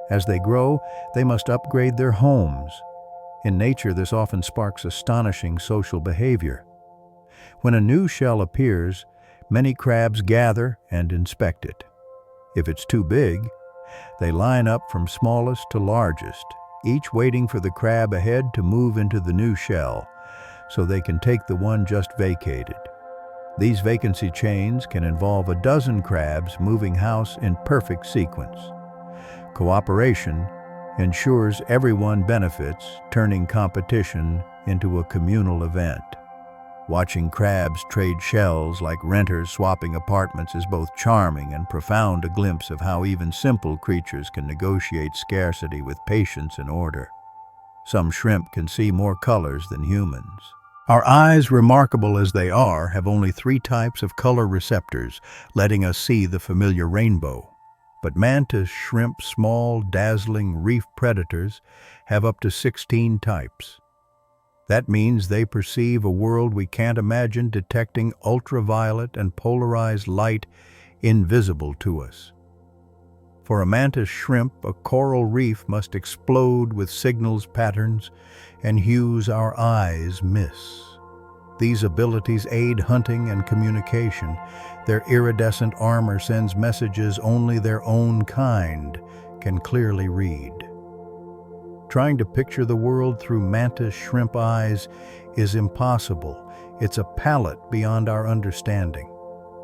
As they grow, they must upgrade their homes. In nature, this often sparks astonishing social behavior. When a new shell appears, many crabs gather and inspect it. If it's too big, they line up from smallest to largest, each waiting for the crab ahead to move into the new shell, so they can take the one just vacated. These vacancy chains can involve a dozen crabs moving house in perfect sequence. Cooperation ensures everyone benefits, turning competition into a communal event. Watching crabs trade shells like renters swapping apartments is both charming and profound, a glimpse of how even simple creatures can negotiate scarcity with patience and order. Some shrimp can see more colors than humans. Our eyes, remarkable as they are, have only 3 types of color receptors, letting us see the familiar rainbow. But mantis shrimp, small, dazzling reef predators, have up to 16 types. That means they perceive a world we can't imagine, detecting ultraviolet and polarized light invisible to us. For a mantis shrimp, a coral reef must explode with signals, patterns, and hues our eyes miss. These abilities aid hunting and communication. Their iridescent armor sends messages only their own kind can clearly read. Trying to picture the world through mantis shrimp eyes is impossible. It's a palette beyond our understanding.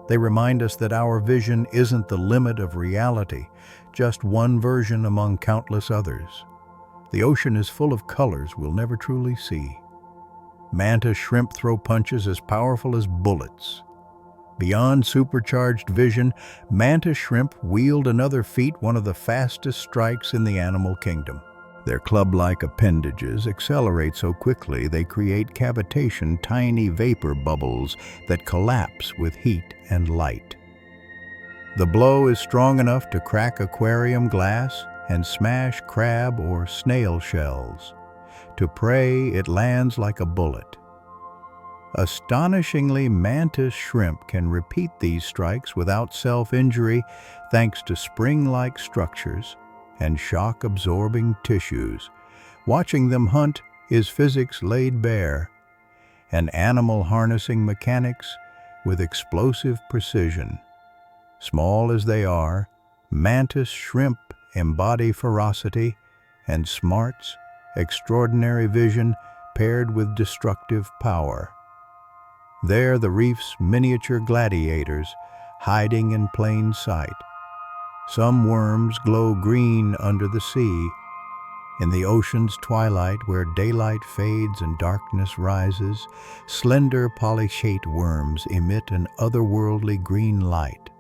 They remind us that our vision isn't the limit of reality, just one version among countless others. The ocean is full of colors we'll never truly see. Mantis shrimp throw punches as powerful as bullets. Beyond supercharged vision, mantis shrimp wield another feat, one of the fastest strikes in the animal kingdom. Their club-like appendages accelerate so quickly they create cavitation, tiny vapor bubbles that collapse with heat and light. The blow is strong enough to crack aquarium glass and smash crab or snail shells. To prey, it lands like a bullet. Astonishingly, mantis shrimp can repeat these strikes without self-injury thanks to spring-like structures and shock-absorbing tissues. Watching them hunt is physics laid bare, and animal harnessing mechanics with explosive precision. Small as they are, mantis shrimp embody ferocity and smarts, extraordinary vision paired with destructive power. They're the reef's miniature gladiators, hiding in plain sight. Some worms glow green under the sea. In the ocean's twilight, where daylight fades and darkness rises, slender polychaete worms emit an otherworldly green light.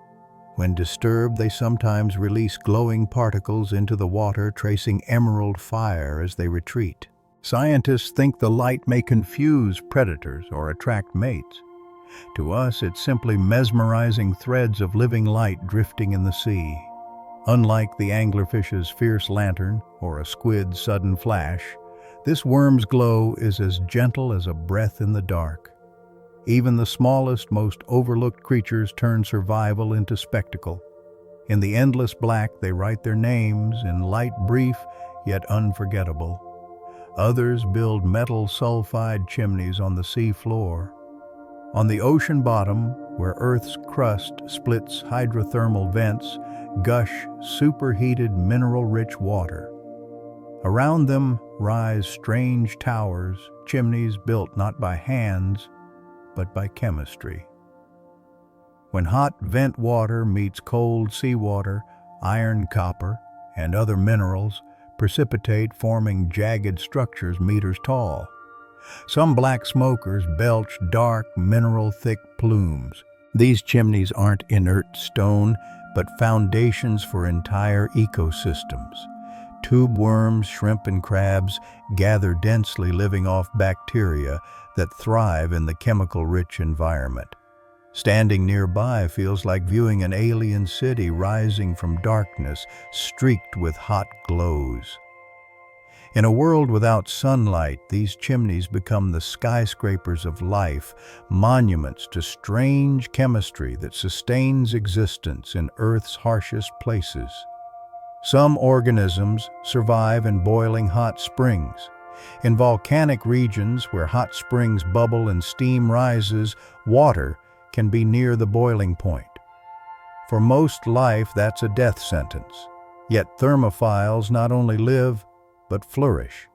When disturbed, they sometimes release glowing particles into the water, tracing emerald fire as they retreat. Scientists think the light may confuse predators or attract mates. To us, it's simply mesmerizing threads of living light drifting in the sea. Unlike the anglerfish's fierce lantern or a squid's sudden flash, this worm's glow is as gentle as a breath in the dark. Even the smallest, most overlooked creatures turn survival into spectacle. In the endless black, they write their names in light, brief, yet unforgettable. Others build metal sulfide chimneys on the sea floor. On the ocean bottom, where Earth's crust splits hydrothermal vents, gush superheated mineral-rich water. Around them rise strange towers, chimneys built not by hands, but by chemistry. When hot vent water meets cold seawater, iron, copper, and other minerals precipitate, forming jagged structures meters tall. Some black smokers belch dark, mineral-thick plumes. These chimneys aren't inert stone, but foundations for entire ecosystems. Tube worms, shrimp, and crabs gather densely, living off bacteria that thrive in the chemical-rich environment. Standing nearby feels like viewing an alien city rising from darkness, streaked with hot glows. In a world without sunlight, these chimneys become the skyscrapers of life, monuments to strange chemistry that sustains existence in Earth's harshest places. Some organisms survive in boiling hot springs. In volcanic regions where hot springs bubble and steam rises, water can be near the boiling point. For most life, that's a death sentence. Yet thermophiles not only live, but flourish.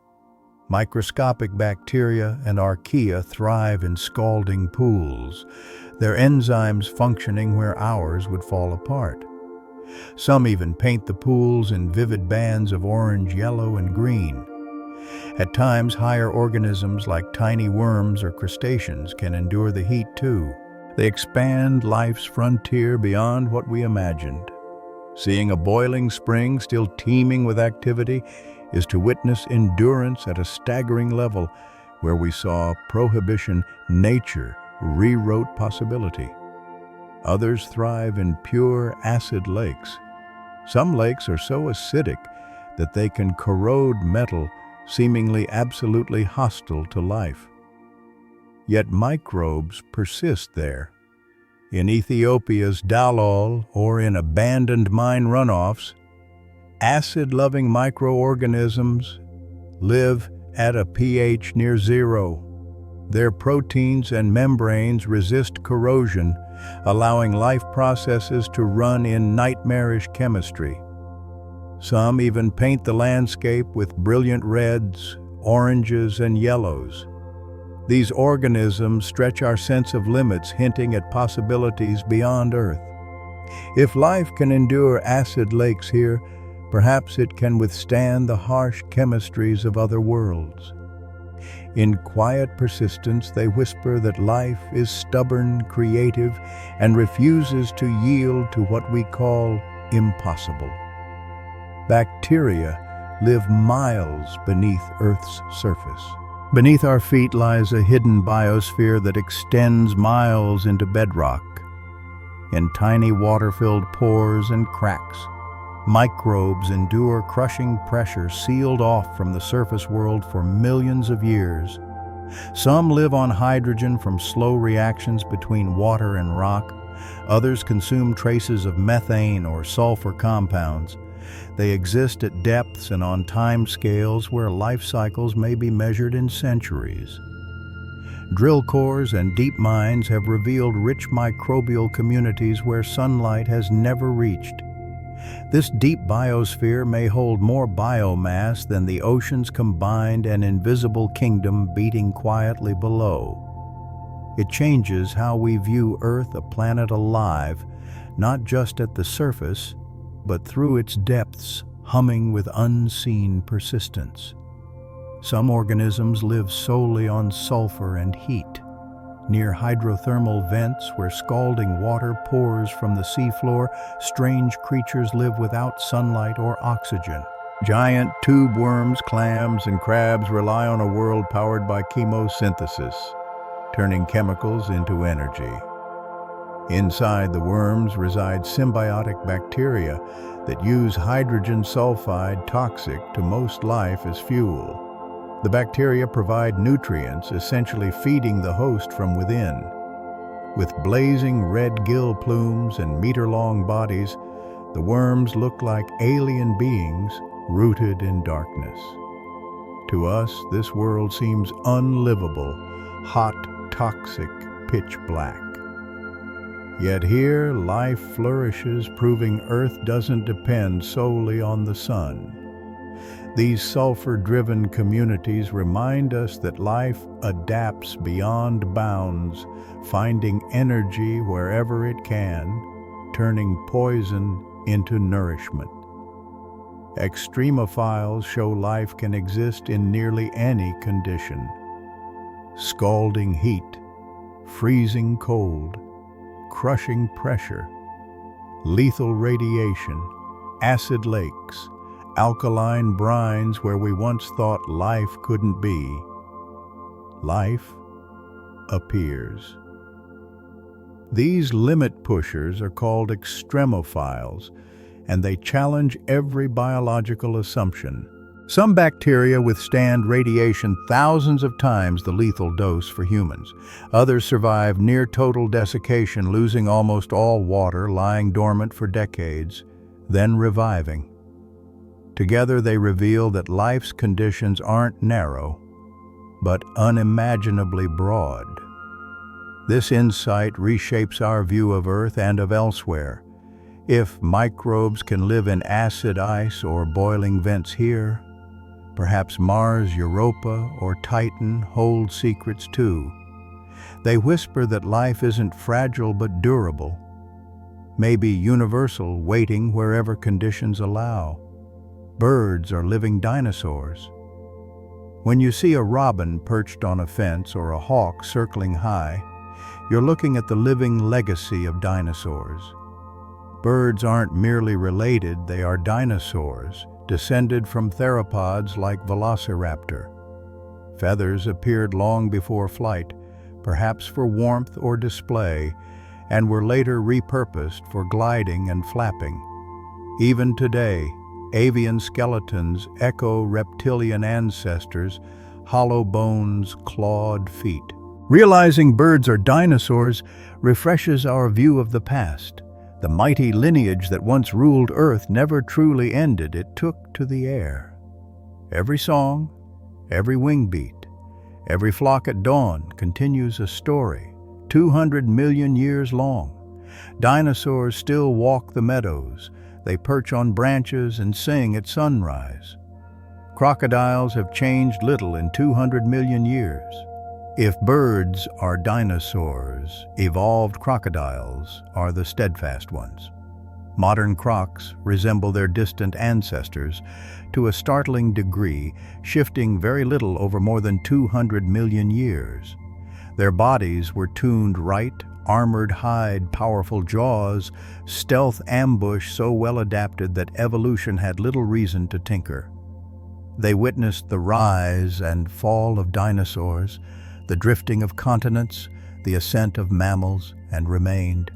Microscopic bacteria and archaea thrive in scalding pools, their enzymes functioning where ours would fall apart. Some even paint the pools in vivid bands of orange, yellow, and green. At times, higher organisms like tiny worms or crustaceans can endure the heat too. They expand life's frontier beyond what we imagined. Seeing a boiling spring still teeming with activity is to witness endurance at a staggering level. Where we saw prohibition, nature rewrote possibility. Others thrive in pure acid lakes. Some lakes are so acidic that they can corrode metal, seemingly absolutely hostile to life. Yet microbes persist there. In Ethiopia's Dalol or in abandoned mine runoffs, acid-loving microorganisms live at a pH near zero. Their proteins and membranes resist corrosion, allowing life processes to run in nightmarish chemistry. Some even paint the landscape with brilliant reds, oranges, and yellows. These organisms stretch our sense of limits, hinting at possibilities beyond Earth. If life can endure acid lakes here, perhaps it can withstand the harsh chemistries of other worlds. In quiet persistence, they whisper that life is stubborn, creative, and refuses to yield to what we call impossible. Bacteria live miles beneath Earth's surface. Beneath our feet lies a hidden biosphere that extends miles into bedrock. In tiny water-filled pores and cracks, microbes endure crushing pressure sealed off from the surface world for millions of years. Some live on hydrogen from slow reactions between water and rock. Others consume traces of methane or sulfur compounds. They exist at depths and on time scales where life cycles may be measured in centuries. Drill cores and deep mines have revealed rich microbial communities where sunlight has never reached. This deep biosphere may hold more biomass than the ocean's combined and invisible kingdom beating quietly below. It changes how we view Earth, a planet alive, not just at the surface, but through its depths, humming with unseen persistence. Some organisms live solely on sulfur and heat. Near hydrothermal vents where scalding water pours from the seafloor, strange creatures live without sunlight or oxygen. Giant tube worms, clams, and crabs rely on a world powered by chemosynthesis, turning chemicals into energy. Inside the worms reside symbiotic bacteria that use hydrogen sulfide, toxic to most life, as fuel. The bacteria provide nutrients, essentially feeding the host from within. With blazing red gill plumes and meter-long bodies, the worms look like alien beings rooted in darkness. To us, this world seems unlivable, hot, toxic, pitch black. Yet here, life flourishes, proving Earth doesn't depend solely on the sun. These sulfur-driven communities remind us that life adapts beyond bounds, finding energy wherever it can, turning poison into nourishment. Extremophiles show life can exist in nearly any condition. Scalding heat, freezing cold, crushing pressure, lethal radiation, acid lakes, alkaline brines where we once thought life couldn't be. Life appears. These limit pushers are called extremophiles, and they challenge every biological assumption. Some bacteria withstand radiation thousands of times the lethal dose for humans. Others survive near total desiccation, losing almost all water, lying dormant for decades, then reviving. Together they reveal that life's conditions aren't narrow, but unimaginably broad. This insight reshapes our view of Earth and of elsewhere. If microbes can live in acid ice or boiling vents here, perhaps Mars, Europa, or Titan hold secrets too. They whisper that life isn't fragile but durable, maybe universal, waiting wherever conditions allow. Birds are living dinosaurs. When you see a robin perched on a fence or a hawk circling high, you're looking at the living legacy of dinosaurs. Birds aren't merely related, they are dinosaurs, descended from theropods like velociraptor. Feathers appeared long before flight, perhaps for warmth or display, and were later repurposed for gliding and flapping. Even today, avian skeletons echo reptilian ancestors, hollow bones, clawed feet. Realizing birds are dinosaurs refreshes our view of the past. The mighty lineage that once ruled Earth never truly ended, it took to the air. Every song, every wing beat, every flock at dawn continues a story, 200 million years long. Dinosaurs still walk the meadows, they perch on branches and sing at sunrise. Crocodiles have changed little in 200 million years. If birds are dinosaurs, evolved crocodiles are the steadfast ones. Modern crocs resemble their distant ancestors to a startling degree, shifting very little over more than 200 million years. Their bodies were tuned right, armored hide, powerful jaws, stealth ambush so well adapted that evolution had little reason to tinker. They witnessed the rise and fall of dinosaurs, the drifting of continents, the ascent of mammals, and remained.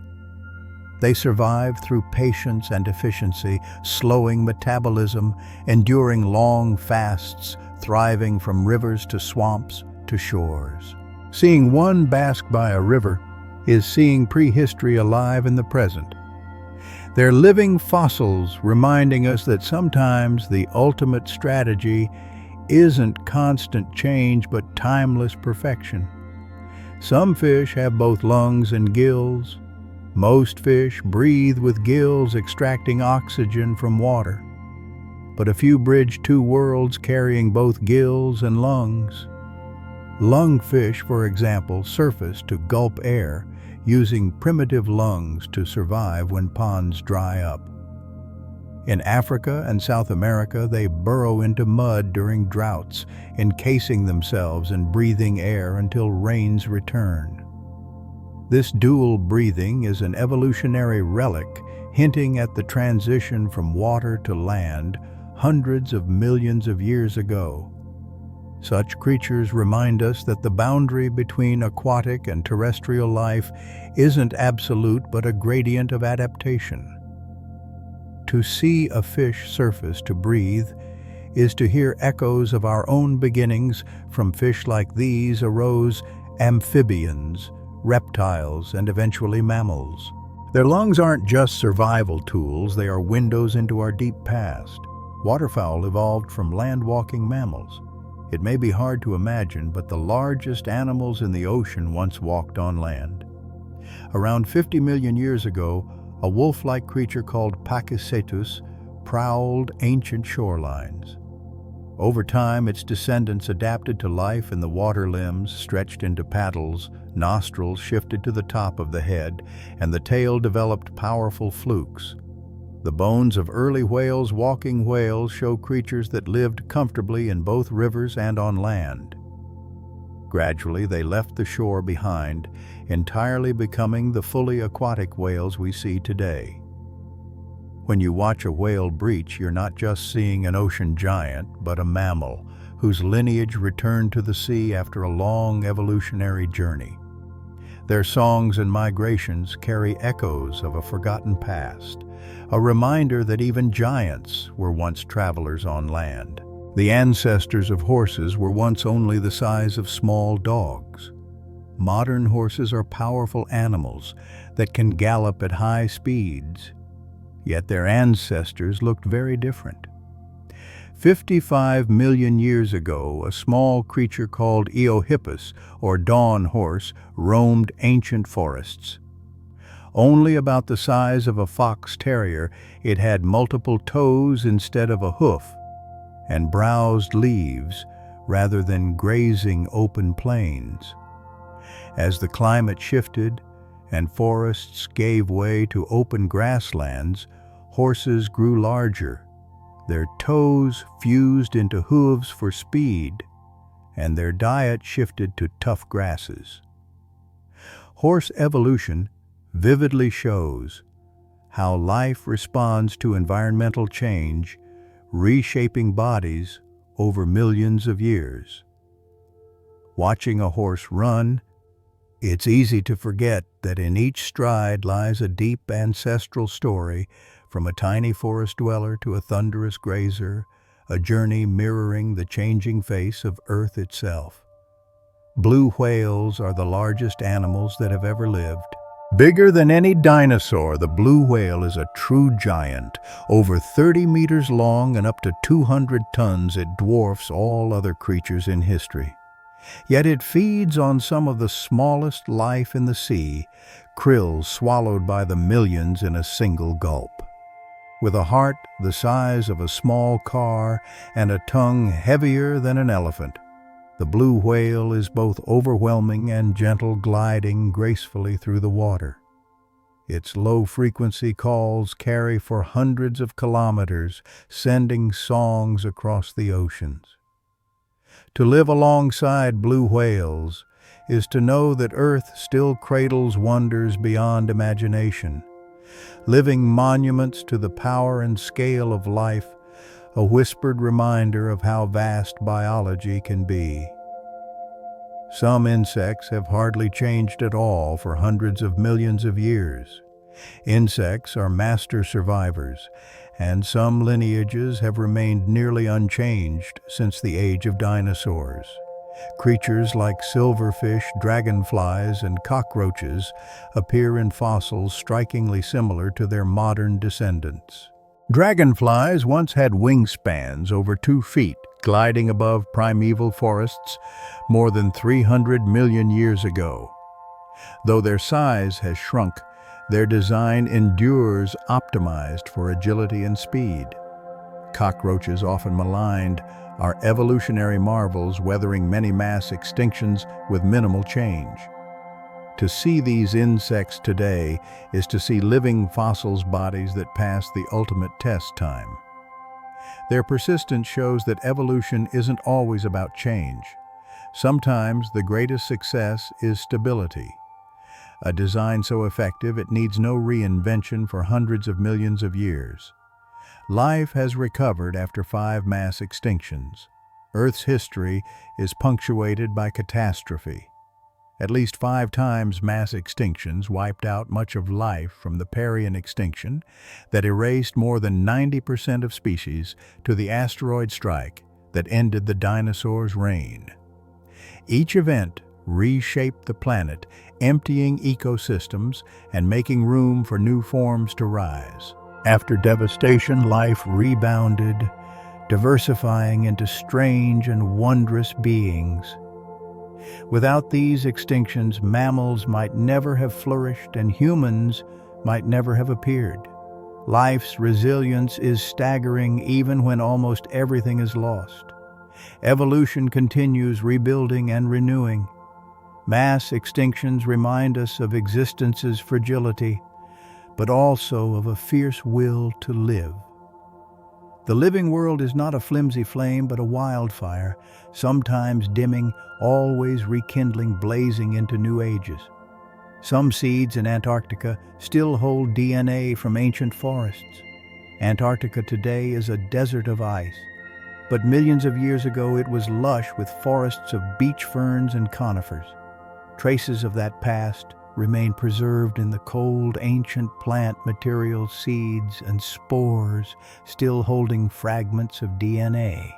They survived through patience and efficiency, slowing metabolism, enduring long fasts, thriving from rivers to swamps to shores. Seeing one bask by a river is seeing prehistory alive in the present. They're living fossils reminding us that sometimes the ultimate strategy isn't constant change but timeless perfection. Some fish have both lungs and gills. Most fish breathe with gills extracting oxygen from water. But a few bridge two worlds carrying both gills and lungs. Lungfish, for example, surface to gulp air, using primitive lungs to survive when ponds dry up. In Africa and South America, they burrow into mud during droughts, encasing themselves in breathing air until rains return. This dual breathing is an evolutionary relic, hinting at the transition from water to land hundreds of millions of years ago. Such creatures remind us that the boundary between aquatic and terrestrial life isn't absolute but a gradient of adaptation. To see a fish surface to breathe is to hear echoes of our own beginnings. From fish like these arose amphibians, reptiles, and eventually mammals. Their lungs aren't just survival tools, they are windows into our deep past. Waterfowl evolved from land-walking mammals. It may be hard to imagine, but the largest animals in the ocean once walked on land. Around 50 million years ago, a wolf-like creature called Pachycetus prowled ancient shorelines. Over time, its descendants adapted to life in the water. Limbs stretched into paddles, nostrils shifted to the top of the head, and the tail developed powerful flukes. The bones of early whales, walking whales, show creatures that lived comfortably in both rivers and on land. Gradually, they left the shore behind, entirely becoming the fully aquatic whales we see today. When you watch a whale breach, you're not just seeing an ocean giant, but a mammal whose lineage returned to the sea after a long evolutionary journey. Their songs and migrations carry echoes of a forgotten past, a reminder that even giants were once travelers on land. The ancestors of horses were once only the size of small dogs. Modern horses are powerful animals that can gallop at high speeds, yet their ancestors looked very different. 55 million years ago, a small creature called Eohippus, or dawn horse, roamed ancient forests. Only about the size of a fox terrier, it had multiple toes instead of a hoof, and browsed leaves rather than grazing open plains. As the climate shifted and forests gave way to open grasslands, horses grew larger. Their toes fused into hooves for speed, and their diet shifted to tough grasses. Horse evolution vividly shows how life responds to environmental change, reshaping bodies over millions of years. Watching a horse run, it's easy to forget that in each stride lies a deep ancestral story, from a tiny forest dweller to a thunderous grazer, a journey mirroring the changing face of Earth itself. Blue whales are the largest animals that have ever lived. Bigger than any dinosaur, the blue whale is a true giant. Over 30 meters long and up to 200 tons, it dwarfs all other creatures in history. Yet it feeds on some of the smallest life in the sea, krill swallowed by the millions in a single gulp. With a heart the size of a small car and a tongue heavier than an elephant, the blue whale is both overwhelming and gentle, gliding gracefully through the water. Its low-frequency calls carry for hundreds of kilometers, sending songs across the oceans. To live alongside blue whales is to know that Earth still cradles wonders beyond imagination, living monuments to the power and scale of life, a whispered reminder of how vast biology can be. Some insects have hardly changed at all for hundreds of millions of years. Insects are master survivors, and some lineages have remained nearly unchanged since the age of dinosaurs. Creatures like silverfish, dragonflies, and cockroaches appear in fossils strikingly similar to their modern descendants. Dragonflies once had wingspans over 2 feet, gliding above primeval forests more than 300 million years ago. Though their size has shrunk, their design endures, optimized for agility and speed. Cockroaches, often maligned, are evolutionary marvels weathering many mass extinctions with minimal change. To see these insects today is to see living fossils bodies that pass the ultimate test time. Their persistence shows that evolution isn't always about change. Sometimes the greatest success is stability. A design so effective it needs no reinvention for hundreds of millions of years. Life has recovered after 5 mass extinctions. Earth's history is punctuated by catastrophe. At least 5 times mass extinctions wiped out much of life, from the Permian extinction that erased more than 90% of species to the asteroid strike that ended the dinosaurs' reign. Each event reshaped the planet, emptying ecosystems and making room for new forms to rise. After devastation, life rebounded, diversifying into strange and wondrous beings. Without these extinctions, mammals might never have flourished and humans might never have appeared. Life's resilience is staggering even when almost everything is lost. Evolution continues, rebuilding and renewing. Mass extinctions remind us of existence's fragility, but also of a fierce will to live. The living world is not a flimsy flame, but a wildfire, sometimes dimming, always rekindling, blazing into new ages. Some seeds in Antarctica still hold DNA from ancient forests. Antarctica today is a desert of ice, but millions of years ago it was lush with forests of beach ferns and conifers. Traces of that past remain preserved in the cold, ancient plant material, seeds and spores still holding fragments of DNA.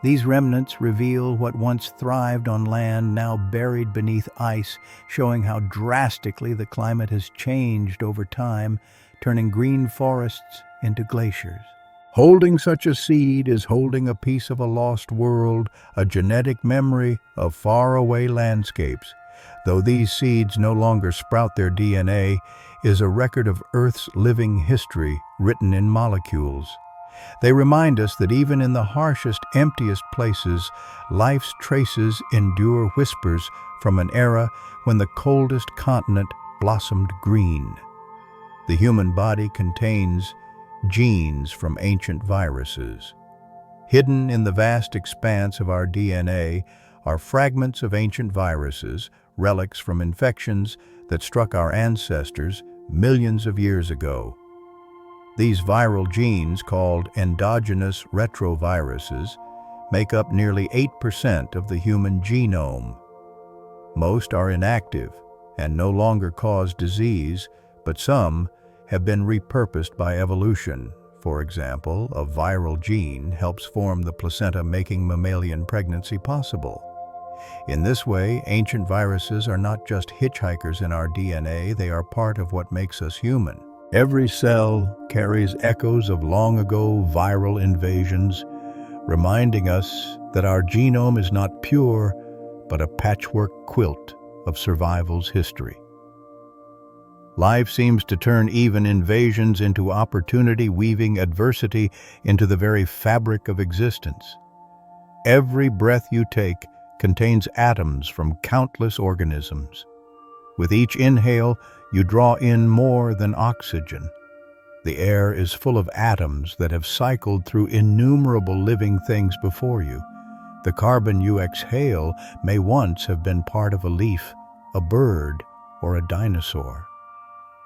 These remnants reveal what once thrived on land, now buried beneath ice, showing how drastically the climate has changed over time, turning green forests into glaciers. Holding such a seed is holding a piece of a lost world, a genetic memory of faraway landscapes. Though these seeds no longer sprout, their DNA is a record of Earth's living history written in molecules. They remind us that even in the harshest, emptiest places, life's traces endure, whispers from an era when the coldest continent blossomed green. The human body contains genes from ancient viruses. Hidden in the vast expanse of our DNA are fragments of ancient viruses, relics from infections that struck our ancestors millions of years ago. These viral genes, called endogenous retroviruses, make up nearly 8% of the human genome. Most are inactive and no longer cause disease, but some have been repurposed by evolution. For example, a viral gene helps form the placenta, making mammalian pregnancy possible. In this way, ancient viruses are not just hitchhikers in our DNA, they are part of what makes us human. Every cell carries echoes of long-ago viral invasions, reminding us that our genome is not pure, but a patchwork quilt of survival's history. Life seems to turn even invasions into opportunity, weaving adversity into the very fabric of existence. Every breath you take contains atoms from countless organisms. With each inhale, You draw in more than oxygen. The air is full of atoms that have cycled through innumerable living things before you. The carbon you exhale may once have been part of a leaf, a bird, or a dinosaur.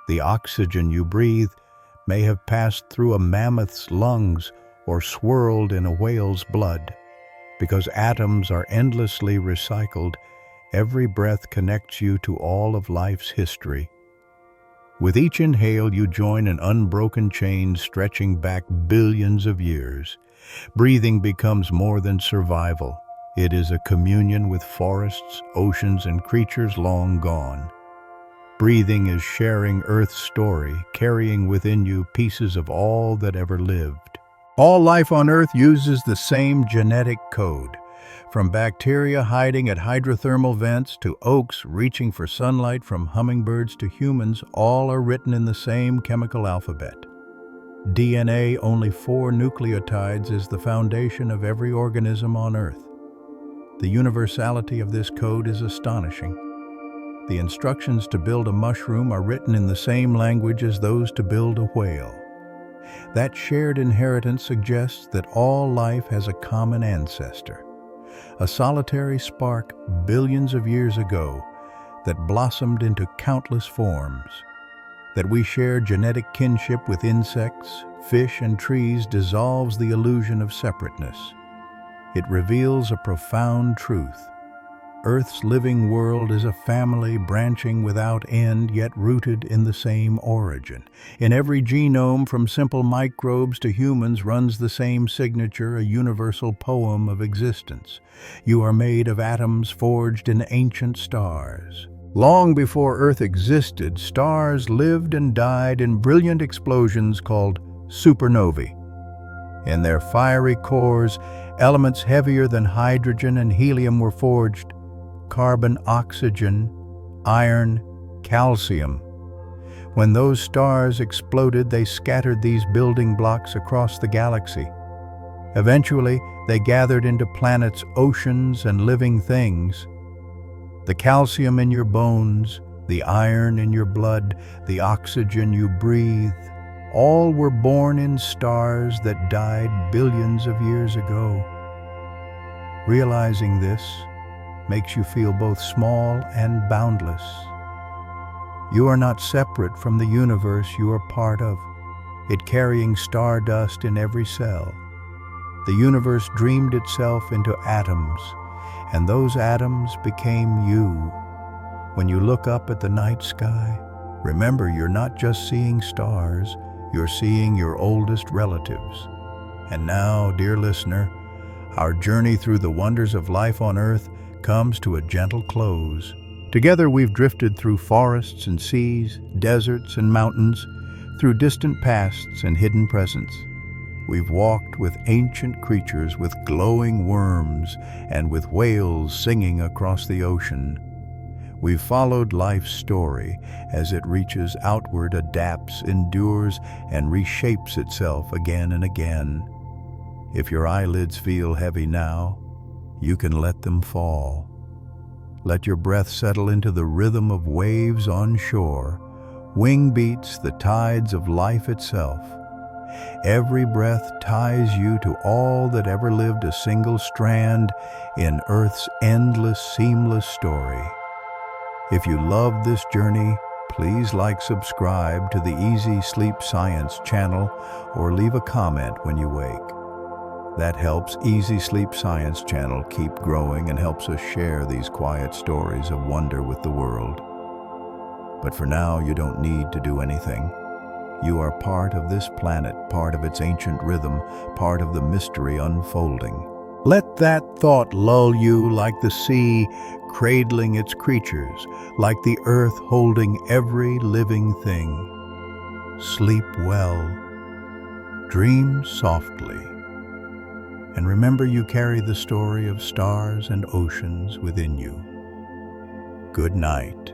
The oxygen you breathe may have passed through a mammoth's lungs or swirled in a whale's blood. Because atoms are endlessly recycled, every breath connects you to all of life's history. With each inhale, you join an unbroken chain stretching back billions of years. Breathing becomes more than survival. It is a communion with forests, oceans, and creatures long gone. Breathing is sharing Earth's story, carrying within you pieces of all that ever lived. All life on Earth uses the same genetic code. From bacteria hiding at hydrothermal vents to oaks reaching for sunlight, from hummingbirds to humans, all are written in the same chemical alphabet. DNA, only 4 nucleotides, is the foundation of every organism on Earth. The universality of this code is astonishing. The instructions to build a mushroom are written in the same language as those to build a whale. That shared inheritance suggests that all life has a common ancestor, a solitary spark billions of years ago that blossomed into countless forms. That we share genetic kinship with insects, fish, and trees dissolves the illusion of separateness. It reveals a profound truth. Earth's living world is a family branching without end, yet rooted in the same origin. In every genome, from simple microbes to humans, runs the same signature, a universal poem of existence. You are made of atoms forged in ancient stars. Long before Earth existed, stars lived and died in brilliant explosions called supernovae. In their fiery cores, elements heavier than hydrogen and helium were forged: carbon, oxygen, iron, calcium. When those stars exploded, they scattered these building blocks across the galaxy. Eventually, they gathered into planets, oceans, and living things. The calcium in your bones, the iron in your blood, the oxygen you breathe, all were born in stars that died billions of years ago. Realizing this makes you feel both small and boundless. You are not separate from the universe you are part of, it carrying stardust in every cell. The universe dreamed itself into atoms, and those atoms became you. When you look up at the night sky, remember you're not just seeing stars, you're seeing your oldest relatives. And now, dear listener, our journey through the wonders of life on Earth comes to a gentle close. Together we've drifted through forests and seas, deserts and mountains, through distant pasts and hidden presents. We've walked with ancient creatures, with glowing worms, and with whales singing across the ocean. We've followed life's story as it reaches outward, adapts, endures, and reshapes itself again and again. If your eyelids feel heavy now, you can let them fall. Let your breath settle into the rhythm of waves on shore, wing beats, the tides of life itself. Every breath ties you to all that ever lived, a single strand in Earth's endless, seamless story. If you loved this journey, please subscribe to the Easy Sleep Science channel or leave a comment when you wake. That helps Easy Sleep Science channel keep growing and helps us share these quiet stories of wonder with the world. But for now, you don't need to do anything. You are part of this planet, part of its ancient rhythm, part of the mystery unfolding. Let that thought lull you, like the sea cradling its creatures, like the earth holding every living thing. Sleep well, dream softly, and remember you carry the story of stars and oceans within you. Good night.